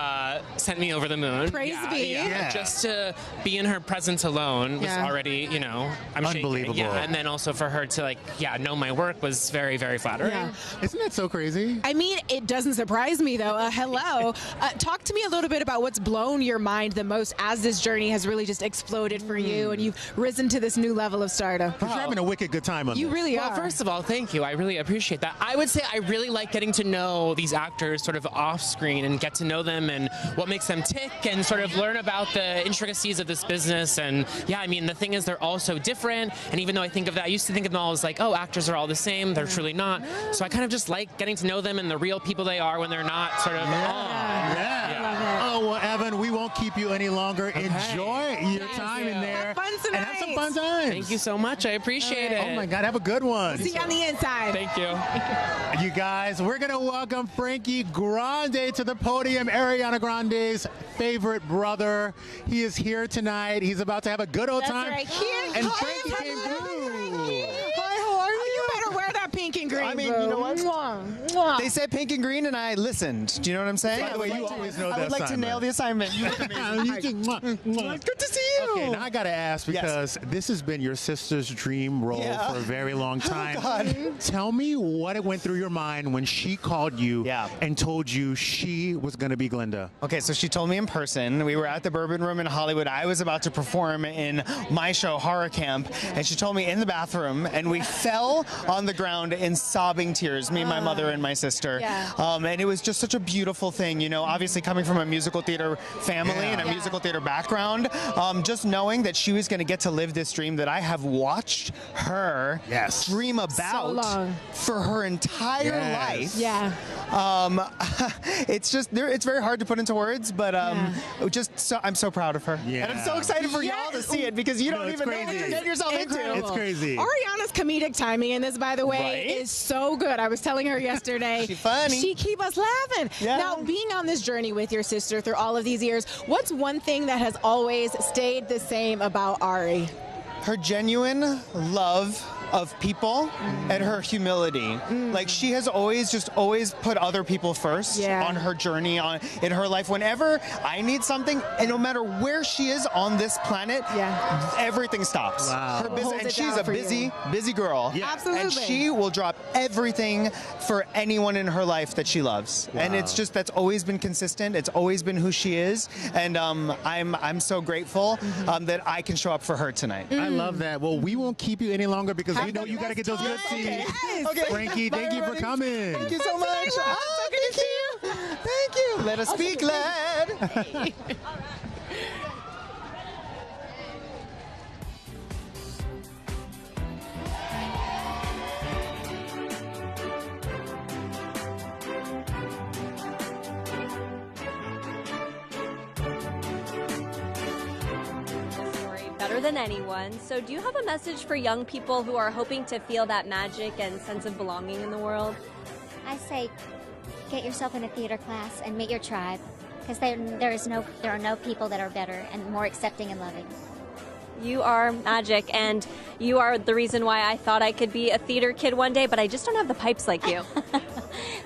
sent me over the moon. Praise be. Yeah. Just to be in her presence alone was already, you know, I'm unbelievable. Shaking. Yeah, and then also for her to know my work was very, very flattering. Yeah. Isn't that so crazy? I mean, it doesn't surprise me though. Hello. Talk to me a little bit about what's blown your mind the most as this journey has really just exploded for you and you've risen to this new level of stardom. You're having a wicked good time on You this. really Well, are. first of all, thank you. I really appreciate that. I would say I really like getting to know these actors sort of off screen and get to know them and what makes them tick and sort of learn about the intricacies of this business. And yeah, I mean, the thing is they're all so different. And even though I used to think of them all as like, oh, actors are all the same. They're truly not. So I kind of just like getting to know them and the real people they are when they're not sort of on. Yeah. Oh, well, Evan, we won't keep you any longer. Enjoy your time in there. Have fun tonight. And have some fun times. Thank you so much. I appreciate it. Oh, my God. Have a good one. See you on the inside. Thank you. You guys, we're going to welcome Frankie Grande to the podium, Ariana Grande's favorite brother. He is here tonight. He's about to have a good old time. Right here. And Frankie came through. Hi, how are you? You better wear that pink and green. I mean, you know what? Mwah. They said pink and green, and I listened. Do you know what I'm saying? By the way, you always know I the would like to nail the assignment. You look amazing. Good to see you. Okay, now I got to ask because this has been your sister's dream role for a very long time. God. Tell me what it went through your mind when she called you and told you she was going to be Glinda. Okay, so she told me in person. We were at the Bourbon Room in Hollywood. I was about to perform in my show, Horror Camp, and she told me in the bathroom, and we fell on the ground in sobbing tears, me, my mother, and my sister. And it was just such a beautiful thing, you know, obviously coming from a musical theater family and a musical theater background, just knowing that she was going to get to live this dream that I have watched her dream about for her entire life. Yeah. It's just, it's very hard to put into words, but I'm so proud of her. Yeah. And I'm so excited for y'all to see it because you don't even know what you're getting yourself into. It's crazy. Ariana's comedic timing in this, by the way, is so good. I was telling her yesterday. She's funny. She keep us laughing. Yeah. Now, being on this journey with your sister through all of these years, what's one thing that has always stayed the same about Ari? Her genuine love of people and her humility. Like she has always put other people first on her journey in her life. Whenever I need something, and no matter where she is on this planet, everything stops. Wow. Her and she's a busy girl. Absolutely. And she will drop everything for anyone in her life that she loves. And it's just, that's always been consistent. It's always been who she is. And I'm so grateful that I can show up for her tonight. I love that. Well, we won't keep you any longer because we know you got to get those good seats. Okay. Frankie, thank you for coming. Thank you so much. Oh, thank you. Thank you. Let us be glad. Better than anyone. So do you have a message for young people who are hoping to feel that magic and sense of belonging in the world? I say get yourself in a theater class and meet your tribe, because there are no people that are better and more accepting and loving. You are magic, and you are the reason why I thought I could be a theater kid one day, but I just don't have the pipes like you.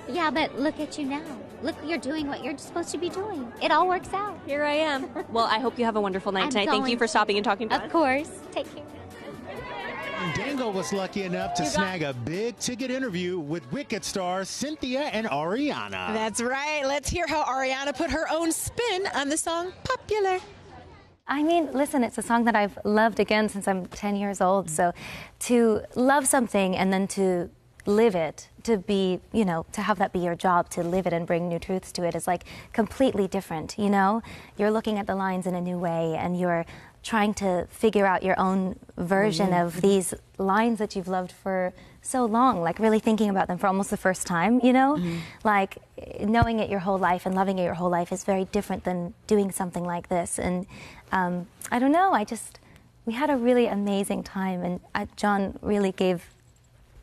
Yeah, but look at you now. Look, you're doing what you're supposed to be doing. It all works out. Here I am. Well, I hope you have a wonderful night tonight. Thank you for stopping and talking to us. Of course. Take care. Dango was lucky enough to snag a big ticket interview with Wicked stars Cynthia and Ariana. That's right. Let's hear how Ariana put her own spin on the song Popular. I mean, listen, it's a song that I've loved again since I'm 10 years old. So to love something and then to live it, to be, you know, to have that be your job, to live it and bring new truths to it is like completely different, you know? You're looking at the lines in a new way, and you're trying to figure out your own version of these lines that you've loved for so long, like really thinking about them for almost the first time, you know? Like knowing it your whole life and loving it your whole life is very different than doing something like this. And I don't know, we had a really amazing time, and John really gave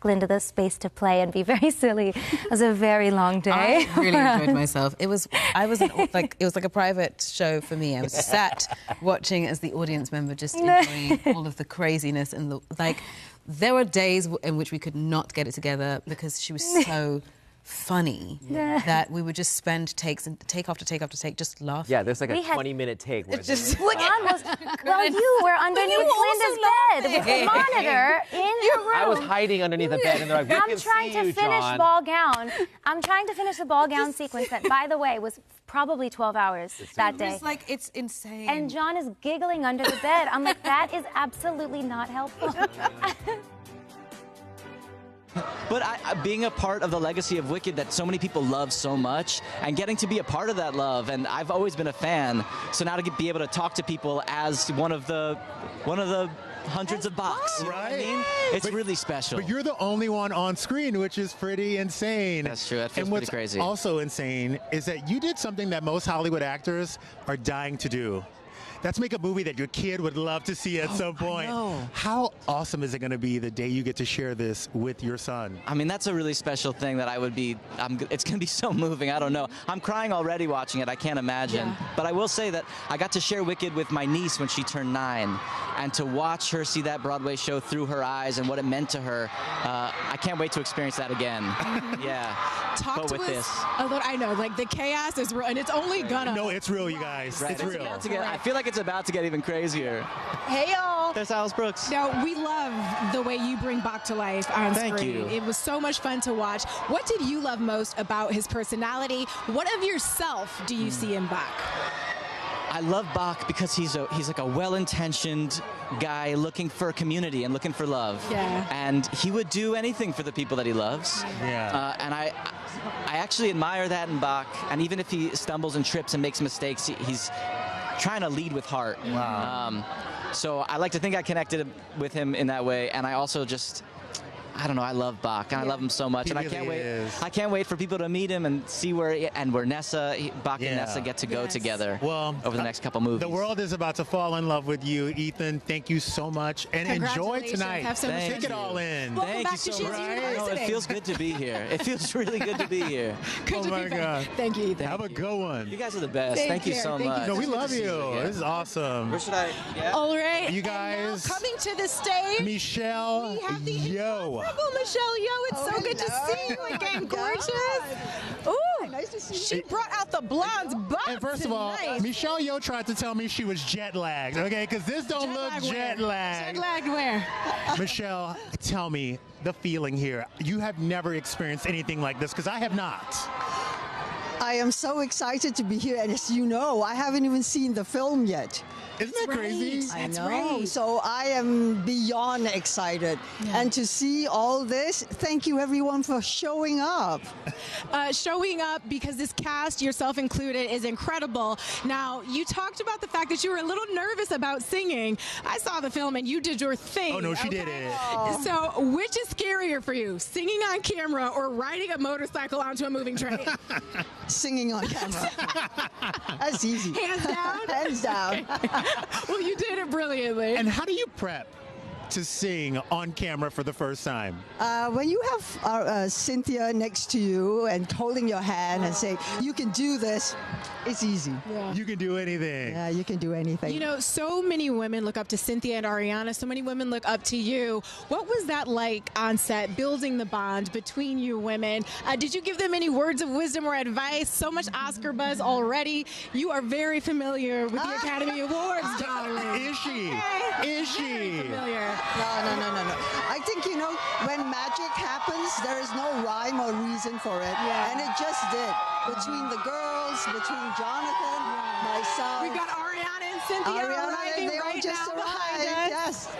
Glinda the space to play and be very silly. It was a very long day. I really enjoyed myself. It was like a private show for me. I was sat watching as the audience member, just enjoying all of the craziness and there were days in which we could not get it together because she was so funny that we would just spend takes and take after take after take just laughing. Yeah, there's like a 20-minute take. Where John was, well, you were underneath Glinda's bed with the monitor in her room. I was hiding underneath the bed, and they're like, we can trying see to you, finish John. ball gown. I'm trying to finish the ball gown sequence that, by the way, was probably 12 hours that day. It's like, it's insane. And John is giggling under the bed. I'm like, that is absolutely not helpful. But being a part of the legacy of Wicked that so many people love so much, and getting to be a part of that love, and I've always been a fan. So now to be able to talk to people as one of the hundreds of Bachs, you know what I mean? It's really special. But you're the only one on screen, which is pretty insane. That's true. That feels and pretty what's crazy. Also insane is that you did something that most Hollywood actors are dying to do. That's make a movie that your kid would love to see at some point. How awesome is it going to be the day you get to share this with your son? I mean, that's a really special thing that it's going to be so moving. I don't know. I'm crying already watching it. I can't imagine. Yeah. But I will say that I got to share Wicked with my niece when she turned 9. And to watch her see that Broadway show through her eyes and what it meant to her, I can't wait to experience that again. Yeah. Talk to us a little. I know, like the chaos is real, and it's only gonna. No, it's real, you guys. Right. It's real. I feel like it's about to get even crazier. Hey, y'all. There's Alice Brooks. Now, we love the way you bring Bach to life on screen. Thank you. It was so much fun to watch. What did you love most about his personality? What of yourself do you see in Bach? I love Bach because he's like a well-intentioned guy looking for a community and looking for love. Yeah. And he would do anything for the people that he loves. Yeah. And I actually admire that in Bach. And even if he stumbles and trips and makes mistakes, he's trying to lead with heart. Wow. So I like to think I connected with him in that way. And I also just, I don't know, I love Bach, and I love him so much, and I can't wait. I can't wait for people to meet him and see where Bach and Nessa get to go together. Well, over the next couple movies. The world is about to fall in love with you, Ethan. Thank you so much, and enjoy tonight. Have so much Take it all in. Thank you so much. No, it feels good to be here. It feels really good to be here. Oh my God! Thank you, Ethan. Have a good one. You guys are the best. Thank you so much. No, we love you. This is awesome. Where should I? Yeah. All right. You guys. Coming to the stage. Michelle Yeoh. Michelle Yeoh, it's so good to see you again, gorgeous. Ooh, nice to see you. She brought out the blondes butt. And first of all, Michelle Yeoh tried to tell me she was jet lagged, okay? Because this don't look jet lagged. Jet lagged where? Michelle, tell me the feeling here. You have never experienced anything like this, because I have not. I am so excited to be here, and as you know, I haven't even seen the film yet. Isn't that crazy? I know. So I am beyond excited. Yeah. And to see all this, thank you everyone for showing up. Showing up because this cast, yourself included, is incredible. Now, you talked about the fact that you were a little nervous about singing. I saw the film and you did your thing. Oh, no, she did it. So which is scarier for you, singing on camera or riding a motorcycle onto a moving train? Singing on camera. That's easy. Hands down? Hands down. Well, you did it brilliantly. And how do you prep to sing on camera for the first time? When you have Cynthia next to you and holding your hand and saying, you can do this, it's easy. Yeah. You can do anything. Yeah, you can do anything. You know, so many women look up to Cynthia and Ariana. So many women look up to you. What was that like on set, building the bond between you women? Did you give them any words of wisdom or advice? So much Oscar buzz already. You are very familiar with the Academy Awards, darling. Is she? Okay. Is she? Very familiar. No. I think, you know, when magic happens, there is no rhyme or reason for it. Yeah. And it just did. Between the girls, between Jonathan, myself. We've got Ariana and Cynthia arriving they right all just now arrived. behind us. Yes.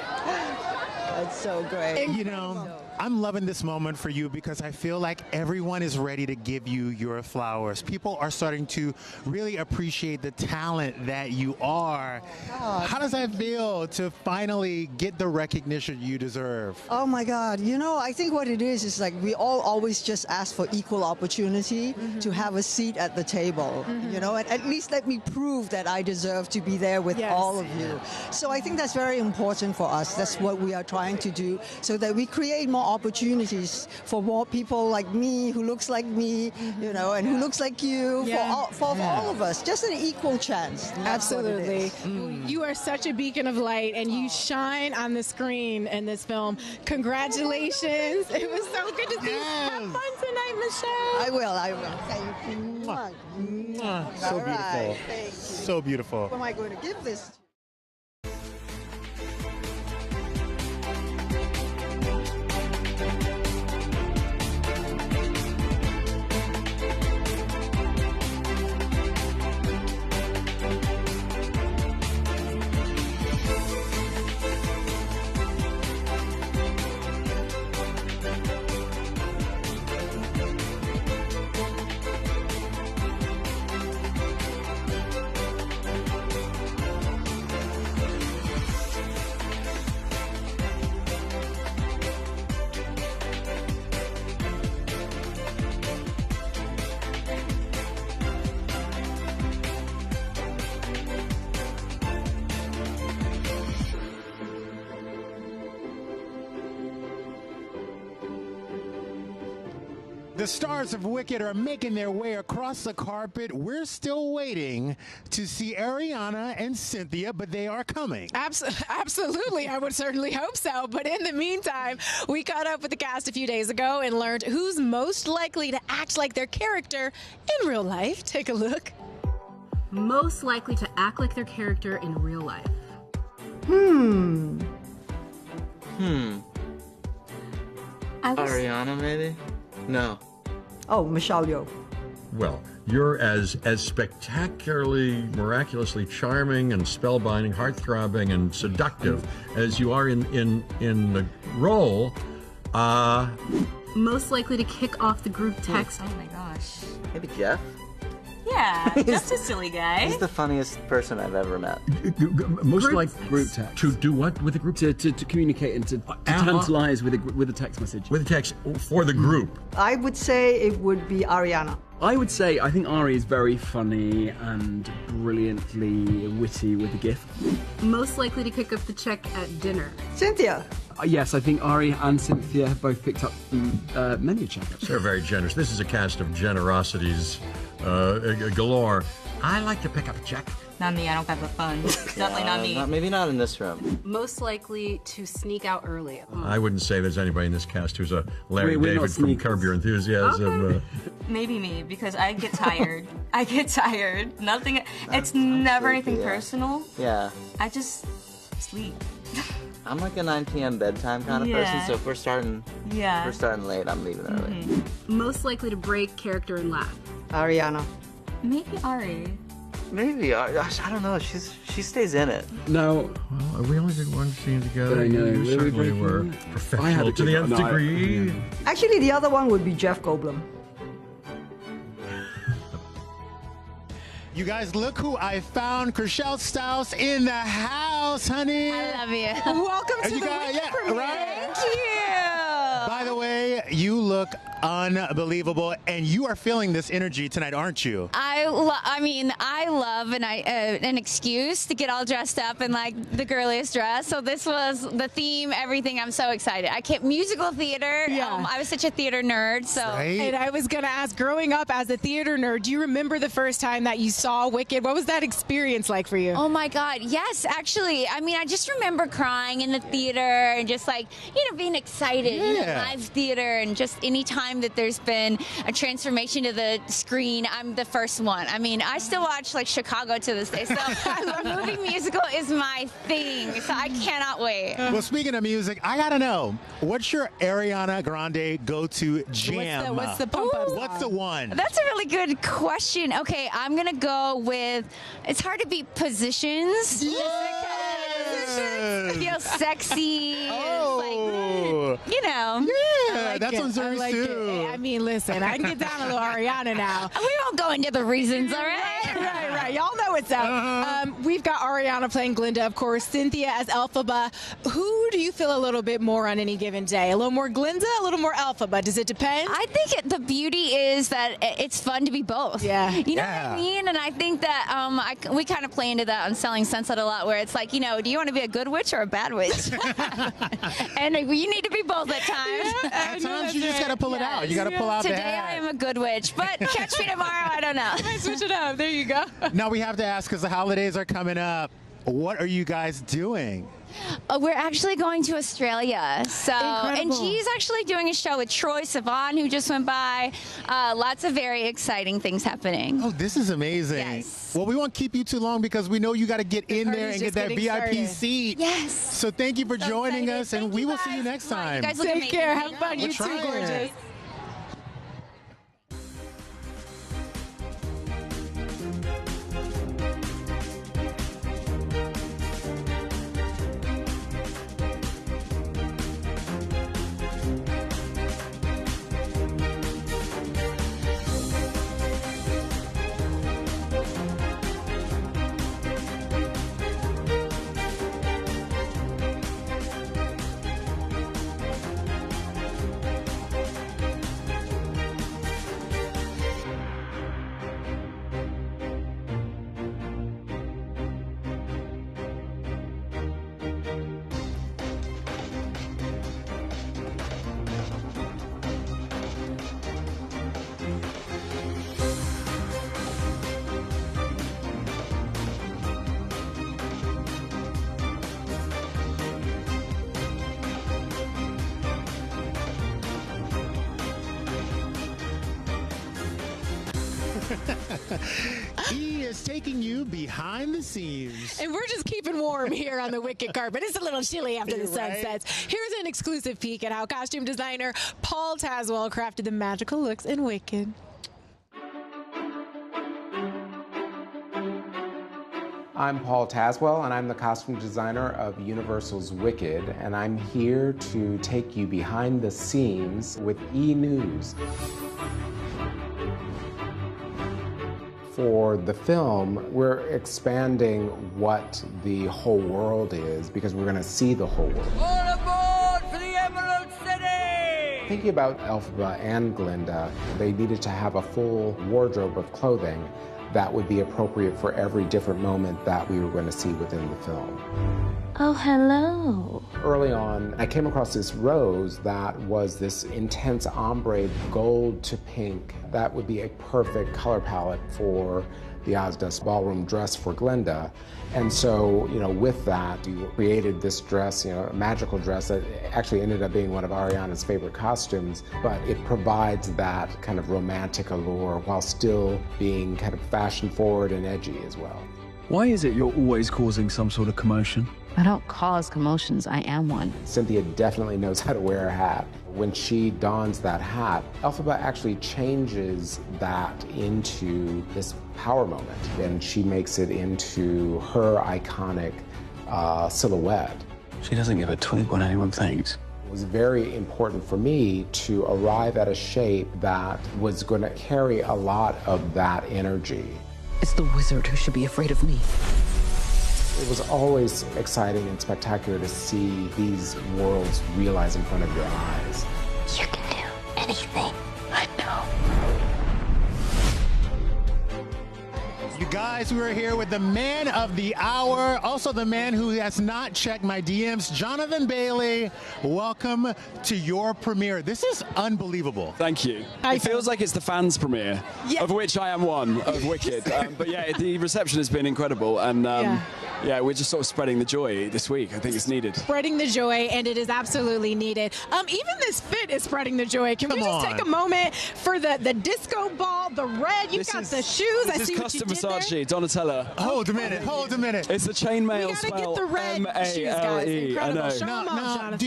That's so great. You know, I'm loving this moment for you because I feel like everyone is ready to give you your flowers. People are starting to really appreciate the talent that you are. How does that feel to finally get the recognition you deserve? Oh my God, you know, I think what it is like we all always just ask for equal opportunity to have a seat at the table, you know, and at least let me prove that I deserve to be there with all of you. So I think that's very important for us. That's what we are trying to do, so that we create more opportunities for more people like me, who looks like me, you know, and who looks like you, for all of us. Just an equal chance. Absolutely. You are such a beacon of light, and you shine on the screen in this film. Congratulations. It was so good to see you. Have fun tonight, Michelle. I will. Thank you. So beautiful. Thank you. So beautiful. Who am I going to give this to? The stars of Wicked are making their way across the carpet. We're still waiting to see Ariana and Cynthia, but they are coming. Absolutely. I would certainly hope so. But in the meantime, we caught up with the cast a few days ago and learned who's most likely to act like their character in real life. Take a look. Most likely to act like their character in real life. Ariana, maybe? No. Oh, Michelle Yeoh. Well, you're as spectacularly, miraculously charming and spellbinding, heart-throbbing and seductive as you are in the role. Most likely to kick off the group text. Oh my gosh. Maybe Jeff? Yeah, Jeff's a silly guy. He's the funniest person I've ever met. Most Group like text. to do what with the group? To communicate and to tantalize with a text message. With a text for the group. I would say it would be Ariana. I would say I think Ari is very funny and brilliantly witty with a gift. Most likely to kick up the check at dinner. Cynthia. Yes, I think Ari and Cynthia have both picked up many a check. They're very generous. This is a cast of generosities galore. I like to pick up a check. Not me, I don't have the funds. Definitely not me. Maybe not in this room. Most likely to sneak out early. I wouldn't say there's anybody in this cast who's a Larry We're not David from sneakers. Curb Your Enthusiasm. Okay. Maybe me, because I get tired. I get tired. Nothing. It's never anything personal. Yeah. I just sleep. I'm like a 9 p.m. bedtime kind of person, so if we're starting late, I'm leaving early. Most likely to break character and laugh. Ariana. Maybe Ari. Maybe. Gosh, I don't know. She stays in it. No. Well, we only did one scene together. I know. You certainly were professional to the nth degree. Actually, the other one would be Jeff Goldblum. You guys, look who I found. Chrishell Stause in the house, honey. I love you. Welcome to the Wicked premiere. Right? Thank you. By the way, you look unbelievable, and you are feeling this energy tonight, aren't you? I love an excuse to get all dressed up in like the girliest dress. So this was the theme, everything. I'm so excited. Musical theater. Yeah. I was such a theater nerd. So. Right? And I was going to ask, growing up as a theater nerd, do you remember the first time that you saw Wicked? What was that experience like for you? Oh my God, yes, actually. I just remember crying in the theater and just like, being excited in live theater, and just any time that there's been a transformation to the screen, I'm the first one. I still watch like Chicago to this day, so the movie musical is my thing, so I cannot wait. Well, speaking of music, I gotta know, what's your Ariana Grande go-to jam? What's the pump-up song? What's the one? That's a really good question. Okay, I'm gonna go with, it's hard to beat Positions. Yes! Feel sexy. Oh. It's like, That's on Zuri too. I mean, listen, I can get down a little Ariana now. We won't go into the reasons, all right? Right. Y'all know what's up. We've got Ariana playing Glinda, of course, Cynthia as Elphaba. Who do you feel a little bit more on any given day? A little more Glinda, a little more Elphaba? Does it depend? I think the beauty is that it's fun to be both. Yeah. You know what I mean? And I think that we kind of play into that on Selling Sunset a lot, where it's like, do you want to be a good witch or a bad witch? And you need to be both at times. At times you just got to pull it out. You got to pull out the Today hat. I am a good witch, but catch me tomorrow, I don't know. I might switch it up. There you go. Now we have to ask, because the holidays are coming up, what are you guys doing? We're actually going to Australia. And she's actually doing a show with Troye Sivan, who just went by. Lots of very exciting things happening. Oh, this is amazing. Yes. Well, we won't keep you too long because we know you got to get in there and get that VIP seat. Yes. So thank you for joining us, and we will see you next time. You guys look Take amazing. care. Have fun. We're You too, trying. gorgeous. He is taking you behind the scenes. And we're just keeping warm here on the Wicked carpet. It's a little chilly after the sun sets. Here's an exclusive peek at how costume designer Paul Tazwell crafted the magical looks in Wicked. I'm Paul Tazwell, and I'm the costume designer of Universal's Wicked, and I'm here to take you behind the scenes with E! News. For the film, we're expanding what the whole world is because we're going to see the whole world. All aboard for the Emerald City! Thinking about Elphaba and Glinda, they needed to have a full wardrobe of clothing that would be appropriate for every different moment that we were going to see within the film. Oh, hello. Early on, I came across this rose that was this intense ombre gold to pink. That would be a perfect color palette for the Ozdas ballroom dress for Glinda. And so, with that, you created this dress, a magical dress that actually ended up being one of Ariana's favorite costumes, but it provides that kind of romantic allure while still being kind of fashion forward and edgy as well. Why is it you're always causing some sort of commotion? I don't cause commotions, I am one. Cynthia definitely knows how to wear a hat. When she dons that hat, Elphaba actually changes that into this power moment, and she makes it into her iconic silhouette. She doesn't give a twig what anyone thinks. It was very important for me to arrive at a shape that was going to carry a lot of that energy. It's the wizard who should be afraid of me. It was always exciting and spectacular to see these worlds realize in front of your eyes. You can do anything. I know. You guys, we are here with the man of the hour, also the man who has not checked my DMs, Jonathan Bailey. Welcome to your premiere. This is unbelievable. Thank you. It feels like it's the fans' premiere, of which I am one, of Wicked. But yeah, the reception has been incredible, and we're just sort of spreading the joy this week. I think it's needed. Spreading the joy, and it is absolutely needed. Even this fit is spreading the joy. Can we just take a moment for the disco ball, the red? You got the shoes. I see what you did there. Donatella. Hold a minute. It's the chainmail spell. We gotta get the red shoes, guys. Incredible. I know. Show 'em off, Jonathan.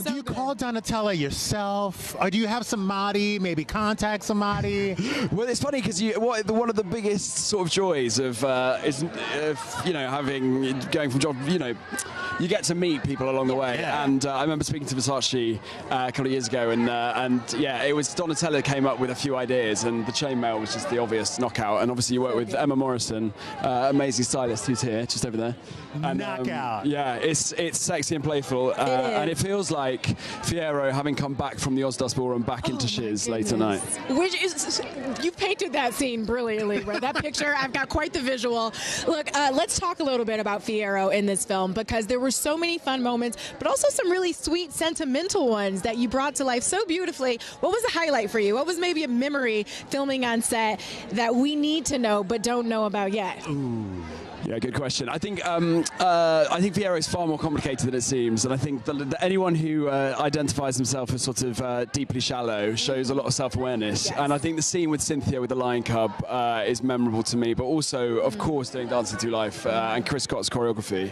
Do you call Donatella yourself, or do you have somebody maybe contact somebody? Well, it's funny because one of the biggest sort of joys of having amazing going from job, you know, you get to meet people along the way. And I remember speaking to Versace a couple of years ago, and yeah, it was Donatella came up with a few ideas, and the chainmail was just the obvious knockout. And obviously you work with Emma Morrison, amazing stylist who's here, just over there. And, knockout. Yeah, it's sexy and playful, and it feels like Fiyero having come back from the Ozdas Ballroom back into Shiz late tonight. Which is, you painted that scene brilliantly, right? That picture, I've got quite the visual. Look, let's talk a little bit about Fiyero in this film, because there were so many fun moments, but also some really sweet, sentimental ones that you brought to life so beautifully. What was the highlight for you? What was maybe a memory filming on set that we need to know but don't know about yet? Ooh. Yeah, good question. I think Fiyero is far more complicated than it seems, and I think anyone who identifies himself as sort of deeply shallow shows a lot of self-awareness. Yes. And I think the scene with Cynthia with the Lion Cub is memorable to me, but also, of course, doing Dancing Through Life and Chris Scott's choreography.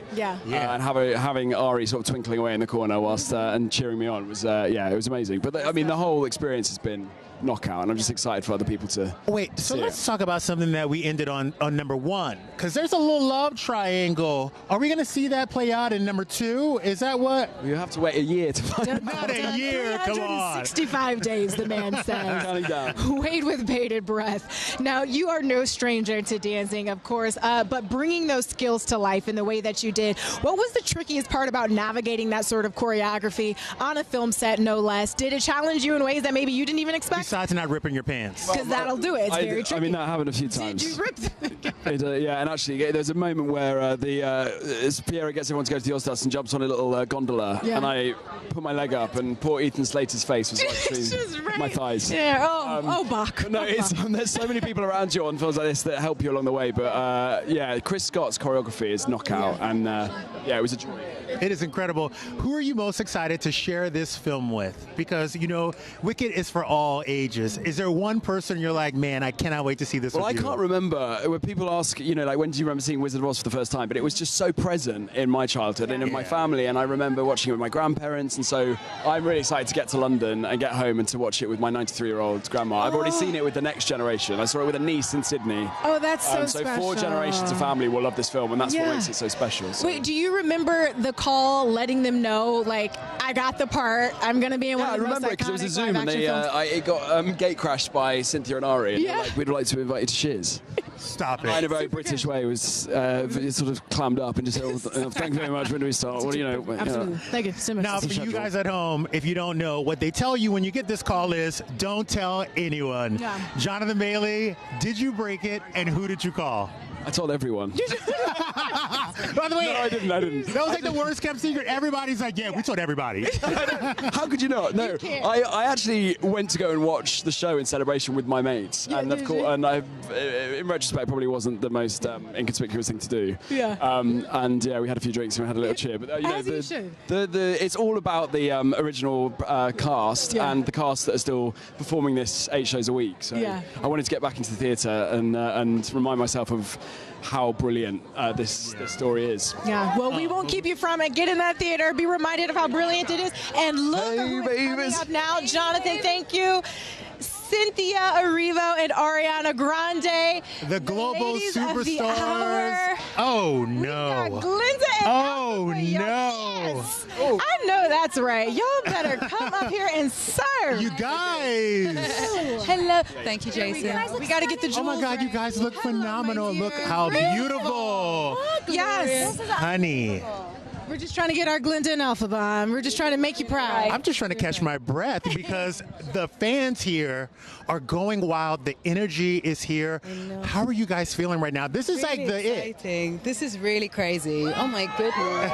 And having Ari sort of twinkling away in the corner whilst and cheering me on was it was amazing. But I mean, the whole experience has been knockout, and I'm just excited for other people to so let's talk about something that we ended on number 1, because there's a little love triangle. Are we going to see that play out in number 2? Is that what? You have to wait a year to find out. Not a year, come on. 365 days, the man says. Counting down. Wait with bated breath. Now, you are no stranger to dancing, of course, but bringing those skills to life in the way that you did, what was the trickiest part about navigating that sort of choreography on a film set, no less? Did it challenge you in ways that maybe you didn't even expect? Besides not ripping your pants. Because that'll do it. It's very tricky. I mean, that happened a few times. Did you rip them? Yeah, and actually, there's a moment where Fiyero gets everyone to go to the Ozdas and jumps on a little gondola, and I put my leg up, and poor Ethan Slater's face was right between my thighs. Yeah, Bach. No, there's so many people around you on films like this that help you along the way, but yeah, Chris Scott's choreography is knockout, and yeah, it was a joy. It is incredible. Who are you most excited to share this film with? Because, you know, Wicked is for all ages. Is there one person you're like, man, I cannot wait to see this with you? I can't remember. When people ask, you know, like, when do you remember seeing Wizard of Oz for the first time? But it was just so present in my childhood and in my family, and I remember watching it with my grandparents, and so I'm really excited to get to London and get home and to watch it with my 93-year-old grandma. I've already seen it with the next generation. I saw it with a niece in Sydney. Oh, that's so special. So 4 generations of family will love this film, and that's what makes it so special. So. Wait, do you remember the call letting them know, like, I got the part, I'm going to be in one of the most iconic I remember it because it was a Zoom, and it got gate crashed by Cynthia and Ari, and like, we'd like to invite you to Shiz. Stop it. In a very British way, was sort of clammed up and just said, oh, thank you very much, when do we start? What do you know? Absolutely. Thank you so much. Now, for you guys at home, if you don't know, what they tell you when you get this call is, don't tell anyone. Yeah. Jonathan Bailey, did you break it, and who did you call? I told everyone. By the way, no, I didn't. That was like the worst kept secret. Everybody's like, yeah, we told everybody. How could you not? No, I actually went to go and watch the show in celebration with my mates, and of course, and I, in retrospect, probably wasn't the most inconspicuous thing to do. Yeah. And yeah, we had a few drinks and we had a little cheer. But you know, it's all about the original cast and the cast that are still performing this 8 shows a week. So I wanted to get back into the theatre and remind myself of how brilliant this story is. Yeah, well, we won't keep you from it. Get in that theater, be reminded of how brilliant it is, and look who is coming up now. Jonathan, thank you. Cynthia Erivo and Ariana Grande, the global superstars. The oh no! We got Glinda and oh no! Yes. I know that's right. Y'all better come up here and serve. You guys. Hello. Thank you, Jason. We got to get the jewels. Oh my God, you guys look phenomenal. Look how beautiful. Yes, honey. We're just trying to get our Glinda and Alphabom. We're just trying to make you proud. I'm just trying to catch my breath because the fans here are going wild. The energy is here. How are you guys feeling right now? This is like the exciting. It. This is really crazy. Oh my goodness.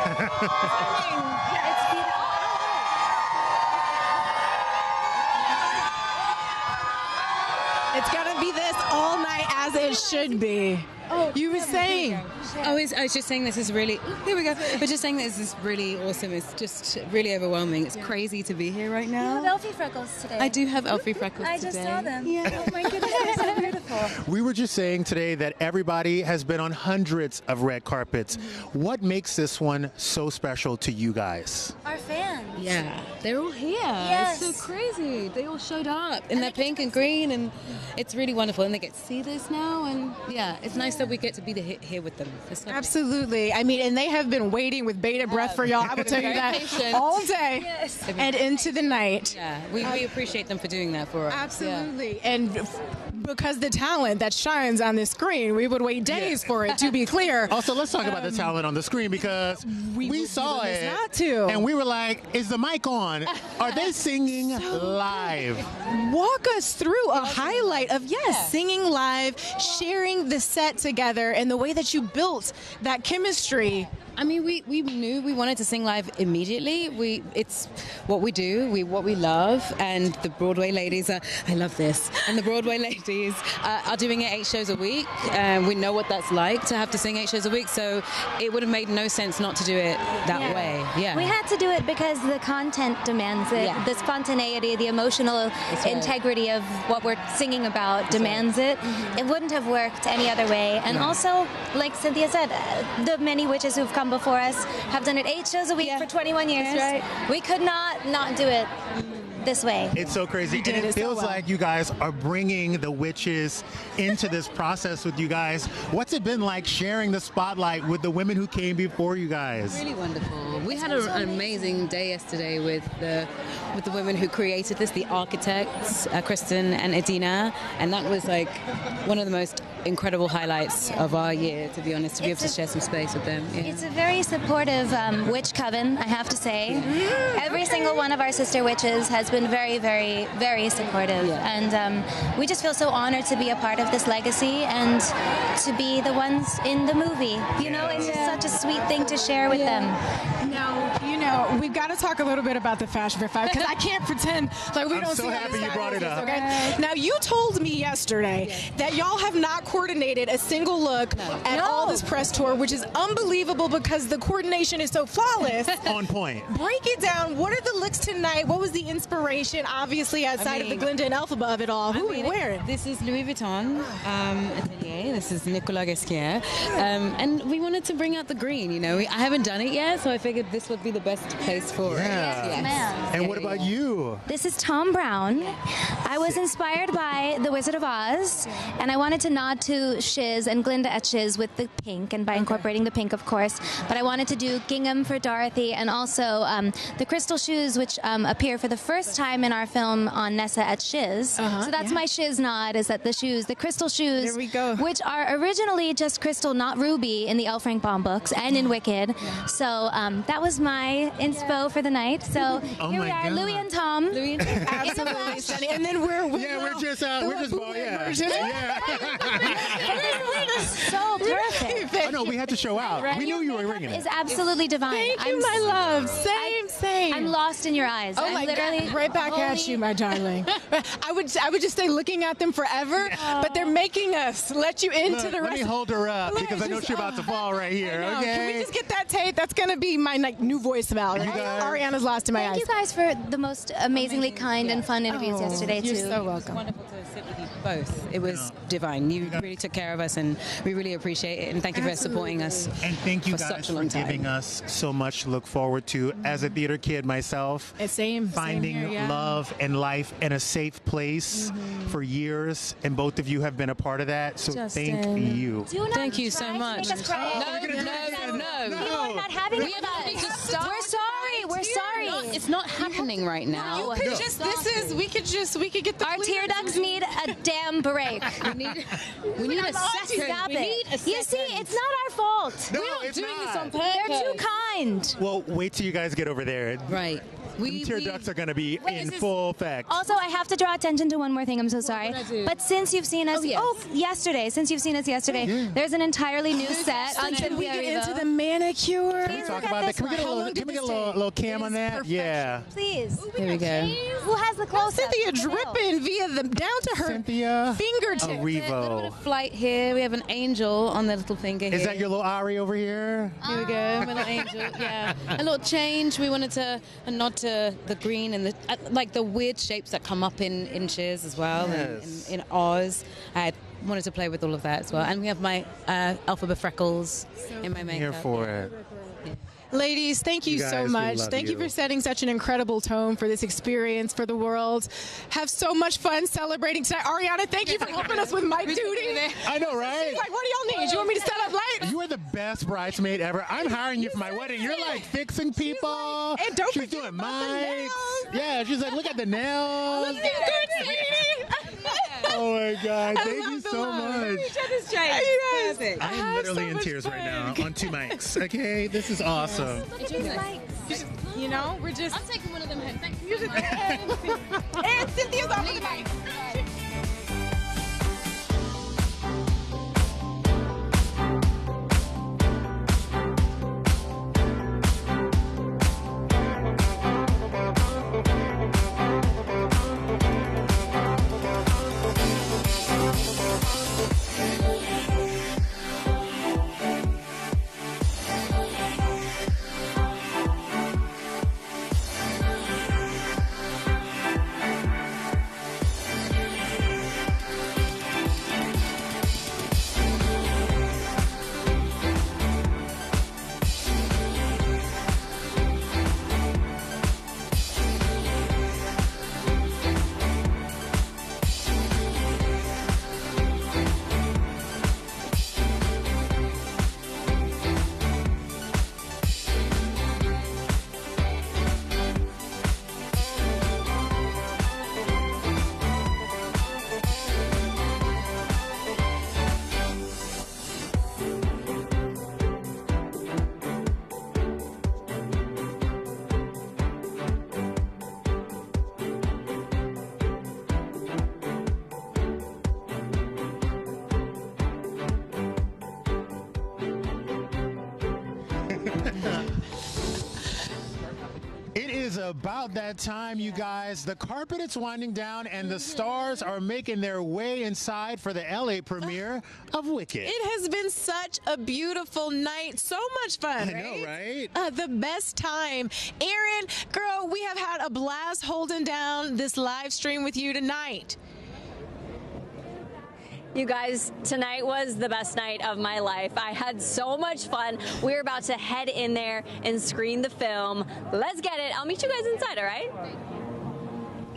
It's going to be this all night as it should be. Oh, you were saying. I was just saying this is really, here we go. But just saying this is really awesome. It's just really overwhelming. It's crazy to be here right now. You have Elfie freckles today. I do have Elfie freckles today. I just saw them. Yeah. Oh my goodness, they're so beautiful. We were just saying today that everybody has been on hundreds of red carpets. What makes this one so special to you guys? Our fans. Yeah, they're all here. Yes. It's so crazy. They all showed up in their pink and green, and it's really wonderful. And they get to see this now, and yeah, it's nice that we get to be here with them. Absolutely. I mean, and they have been waiting with bated breath for y'all. I will tell you that all day and into the night. Yeah, we appreciate them for doing that for us. Absolutely. And because the talent that shines on this screen, we would wait days for it, to be clear. Also, let's talk about the talent on the screen, because we saw it not to. and we were like, is the mic on? Are they singing live? Walk us through a highlight of, singing live, sharing the set together, and the way that you built that chemistry. I mean, we knew we wanted to sing live immediately. It's what we do, what we love, and the Broadway ladies are, I love this, and the Broadway ladies are doing it 8 shows a week. We know what that's like to have to sing 8 shows a week, so it would have made no sense not to do it that way. Yeah. We had to do it because the content demands it. Yeah. The spontaneity, the emotional integrity of what we're singing about demands it. It wouldn't have worked any other way. And also, like Cynthia said, the many witches who've come before us have done it 8 shows a week for 21 years. That's right. We could not do it this way. It's so crazy. And it feels like you guys are bringing the witches into this process with you guys. What's it been like sharing the spotlight with the women who came before you guys? Really wonderful. We had an amazing day yesterday with the women who created this, the architects, Kristin and Idina, and that was like one of the most incredible highlights of our year, to be honest, to be able to share some space with them. Yeah. It's a very supportive witch coven, I have to say. Every single one of our sister witches has been very, very, very supportive. And we just feel so honored to be a part of this legacy and to be the ones in the movie. You know, it's just such a sweet thing to share with them. Now, you know, we've got to talk a little bit about the Fashion Fair 5, because I can't pretend like we don't see I'm so happy you brought it up. Okay? Now, you told me yesterday that y'all have not coordinated a single look at all this press tour, which is unbelievable because the coordination is so flawless. On point. Break it down. What are the looks tonight? What was the inspiration, obviously, outside of the Glinda and Elphaba of it all? Who are we wearing? This is Louis Vuitton atelier. This is Nicolas Ghesquière. And we wanted to bring out the green, you know. I haven't done it yet, so I figured this would be the best place for it. Yes. And what about you? This is Tom Brown. I was inspired by The Wizard of Oz, and I wanted to nod to Shiz and Glinda at Shiz with the pink, and by incorporating the pink, of course. But I wanted to do gingham for Dorothy, and also the crystal shoes, which appear for the first time in our film on Nessa at Shiz. So that's my Shiz nod, is that the shoes, the crystal shoes, there we go, which are originally just crystal, not ruby, in the L. Frank Baum books and in Wicked. So that was my inspo for the night. So here we are, Louis and Tom. Absolutely stunning. And then we're just so perfect. Oh, no, we had to show out. Right? We knew you were ringing it. It's absolutely divine. Thank you, my love. Same. I'm lost in your eyes. Oh, my God. Right back at you, my darling. I would just stay looking at them forever, but they're making us let you into the rest. Let me hold her up, because I know she's about to fall right here. Okay. Can we just get that tape? That's going to be my new voicemail. Ariana's lost in my eyes. Thank you guys for the most amazingly kind and fun interviews yesterday, too. You're so welcome. It's wonderful to sit with you both. It was divine. You really took care of us, and we really appreciate it. And thank you for supporting us. And thank you for guys such a for long time. giving us so much to look forward to. As a theater kid myself, finding love and life in a safe place for years, and both of you have been a part of that. So thank you. Thank you so much. No. We're not having we We're sorry. It's not happening right now. We could get the Our tear ducts need a damn break. We need a second. Stop we it. Need a You see, second. it's not our fault. No, we don't it's do not. this on purpose. They're too kind. Well, wait till you guys get over there. Right. Tear ducts are going to be in full effect. Also, I have to draw attention to one more thing. I'm so sorry. But since you've seen us, yesterday, there's an entirely new set on Can we Cynthia get Erivo. into the manicure? Can we talk about that? Can we get a little cam on that? Yeah. Please. Here we go. Who has the close-up? Cynthia dripping via the down to her Cynthia fingertips. Erivo. Flight here. We have an angel on the little finger here. Is that your little Ari over here? Here we go. My little angel. Yeah. A little change. We wanted to nod to the green and the weird shapes that come up in Shiz as well, yes. in Oz. I wanted to play with all of that as well. And we have my Elphaba freckles in my makeup. Here for it. Yeah. Ladies, thank you You guys, so we much. love Thank you you. for setting such an incredible tone for this experience for the world. Have so much fun celebrating tonight. Ariana, thank you for helping us with mic duty. I know, right? She's like, what do y'all need? You want me to set up lights? You are the best bridesmaid ever. I'm hiring you for my wedding. You're like fixing people. And don't she's forget doing about the mics. nails. Yeah, she's like, look at the nails. Looking good, sweetie. Oh my God! Thank you love the so love. much. Each other's yes. I am literally in tears right now on 2 mics. Okay, this is awesome. You know, we're just. I'm taking one of them home. Thank you. And Cynthia's on the mic. It is about that time, you guys. The carpet is winding down and the stars are making their way inside for the LA premiere of Wicked. It has been such a beautiful night. So much fun, I know, right? The best time. Erin, girl, we have had a blast holding down this live stream with you tonight. You guys, tonight was the best night of my life. I had so much fun. We're about to head in there and screen the film. Let's get it. I'll meet you guys inside, all right?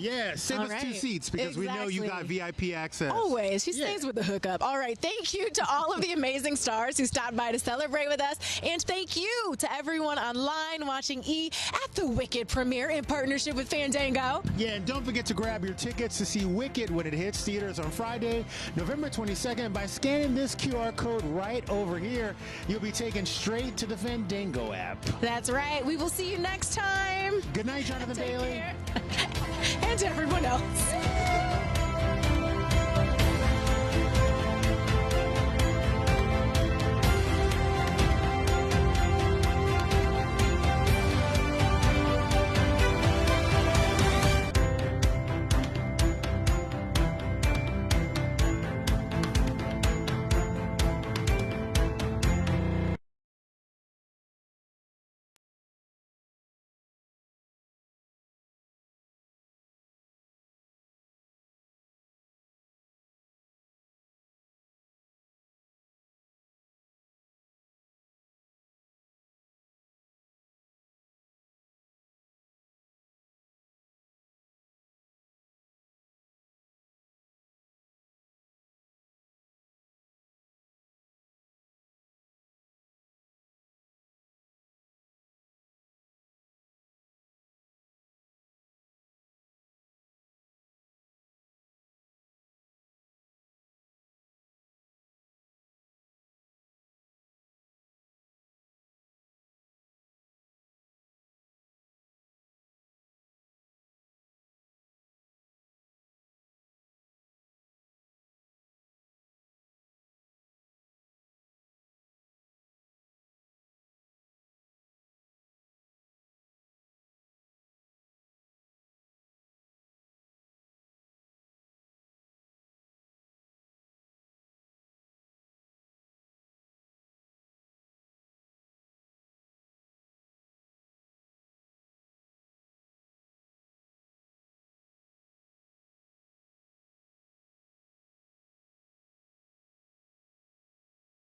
Yeah, save us 2 seats because we know you got VIP access. Always. She stays with the hookup. All right. Thank you to all of the amazing stars who stopped by to celebrate with us. And thank you to everyone online watching E! at the Wicked premiere in partnership with Fandango. Yeah, and don't forget to grab your tickets to see Wicked when it hits theaters on Friday, November 22nd. By scanning this QR code right over here, you'll be taken straight to the Fandango app. That's right. We will see you next time. Good night, Jonathan Bailey. And to everyone else.